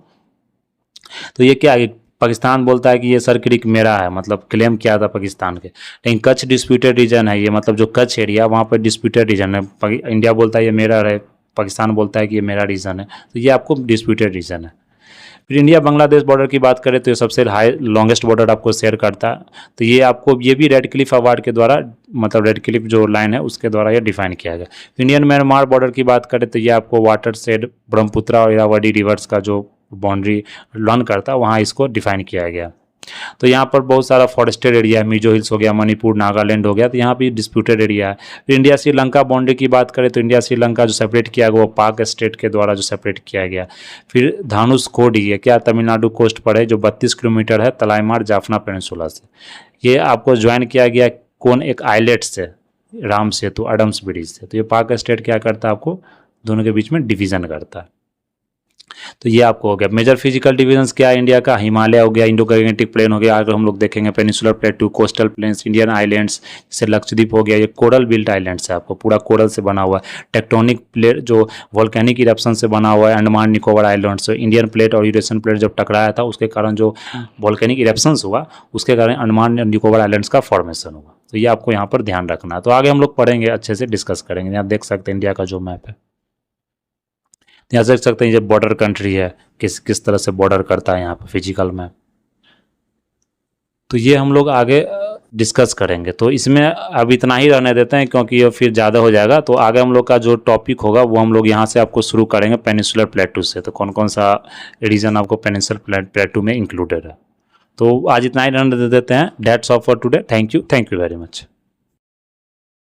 ये क्या है, पाकिस्तान बोलता है कि ये सर क्रिक मेरा है, मतलब क्लेम किया था पाकिस्तान के। लेकिन कच्छ डिस्प्यूटेड रीजन है ये, मतलब जो कच्छ एरिया वहाँ पर डिस्प्यूटेड रीजन है। इंडिया बोलता है ये मेरा है, पाकिस्तान बोलता है कि ये मेरा रीजन है, तो ये आपको डिस्प्यूटेड रीजन है। फिर इंडिया बांग्लादेश बॉर्डर की बात करें तो ये सबसे लॉन्गेस्ट बॉर्डर आपको शेयर करता है। तो ये आपको ये भी रेड क्लिफ अवार्ड के द्वारा, मतलब रेड क्लिफ जो लाइन है उसके द्वारा ये डिफाइन किया गया। इंडियन म्यांमार बॉर्डर की बात करें तो ये आपको वाटर शेड ब्रह्मपुत्रा और इरावदी रिवर्स का जो बाउंड्री रन करता है वहाँ इसको डिफाइन किया गया। तो यहाँ पर बहुत सारा फॉरेस्टेड एरिया है, मिजो हिल्स हो गया, मणिपुर, नागालैंड हो गया, तो यहाँ भी डिस्प्यूटेड एरिया है। फिर इंडिया श्रीलंका बाउंड्री की बात करें तो इंडिया श्रीलंका जो सेपरेट किया गया वो पाक स्टेट के द्वारा जो सेपरेट किया गया। फिर धानुषकोडी है क्या, तमिलनाडु कोस्ट पर है, जो 32 किलोमीटर है तलाईमार जाफना पेनिनसुला से। ये आपको ज्वाइन किया गया कौन, एक आइलेट से, राम सेतु, एडम्स ब्रिज से। तो ये पाक स्टेट क्या करता है, आपको दोनों के बीच में डिवीजन करता है। तो ये आपको हो गया। मेजर फिजिकल डिवीजन्स क्या है इंडिया का, हिमालय हो गया, इंडो गैंजेटिक प्लेन हो गया, अगर हम लोग देखेंगे peninsular प्लेटू, coastal planes, Indian islands जैसे लक्षद्वीप हो गया, ये कोरल बिल्ट आइलैंड्स है, आपको पूरा कोरल से बना हुआ है। टेक्टोनिक प्लेट जो वोल्केनिक इरप्शन से बना हुआ है, Andaman Nicobar islands. Indian plate और यूरेशियन प्लेट जब टकराया था उसके कारण जो वोल्केनिक इरप्शंस हुआ उसके कारण अंडमान निकोबार आइलैंड्स का फॉर्मेशन हुआ। तो ये आपको यहाँ पर ध्यान रखना है। तो आगे हम लोग पढ़ेंगे, अच्छे से डिस्कस करेंगे। यहाँ देख सकते हैं इंडिया का जो मैप है, यहाँ देख सकते हैं ये बॉर्डर कंट्री है, किस तरह से बॉर्डर करता है यहाँ पर फिजिकल मैप। तो ये हम लोग आगे डिस्कस करेंगे। तो इसमें अब इतना ही रहने देते हैं क्योंकि ये फिर ज़्यादा हो जाएगा। तो आगे हम लोग का जो टॉपिक होगा वो हम लोग यहाँ से आपको शुरू करेंगे पेनिनसुलर प्लेटू से। तो कौन कौन सा रीजन आपको पेनिनसुलर प्लेटू में इंक्लूडेड है। तो आज इतना ही रहने दे देते हैं। That's all for today. Thank you very much.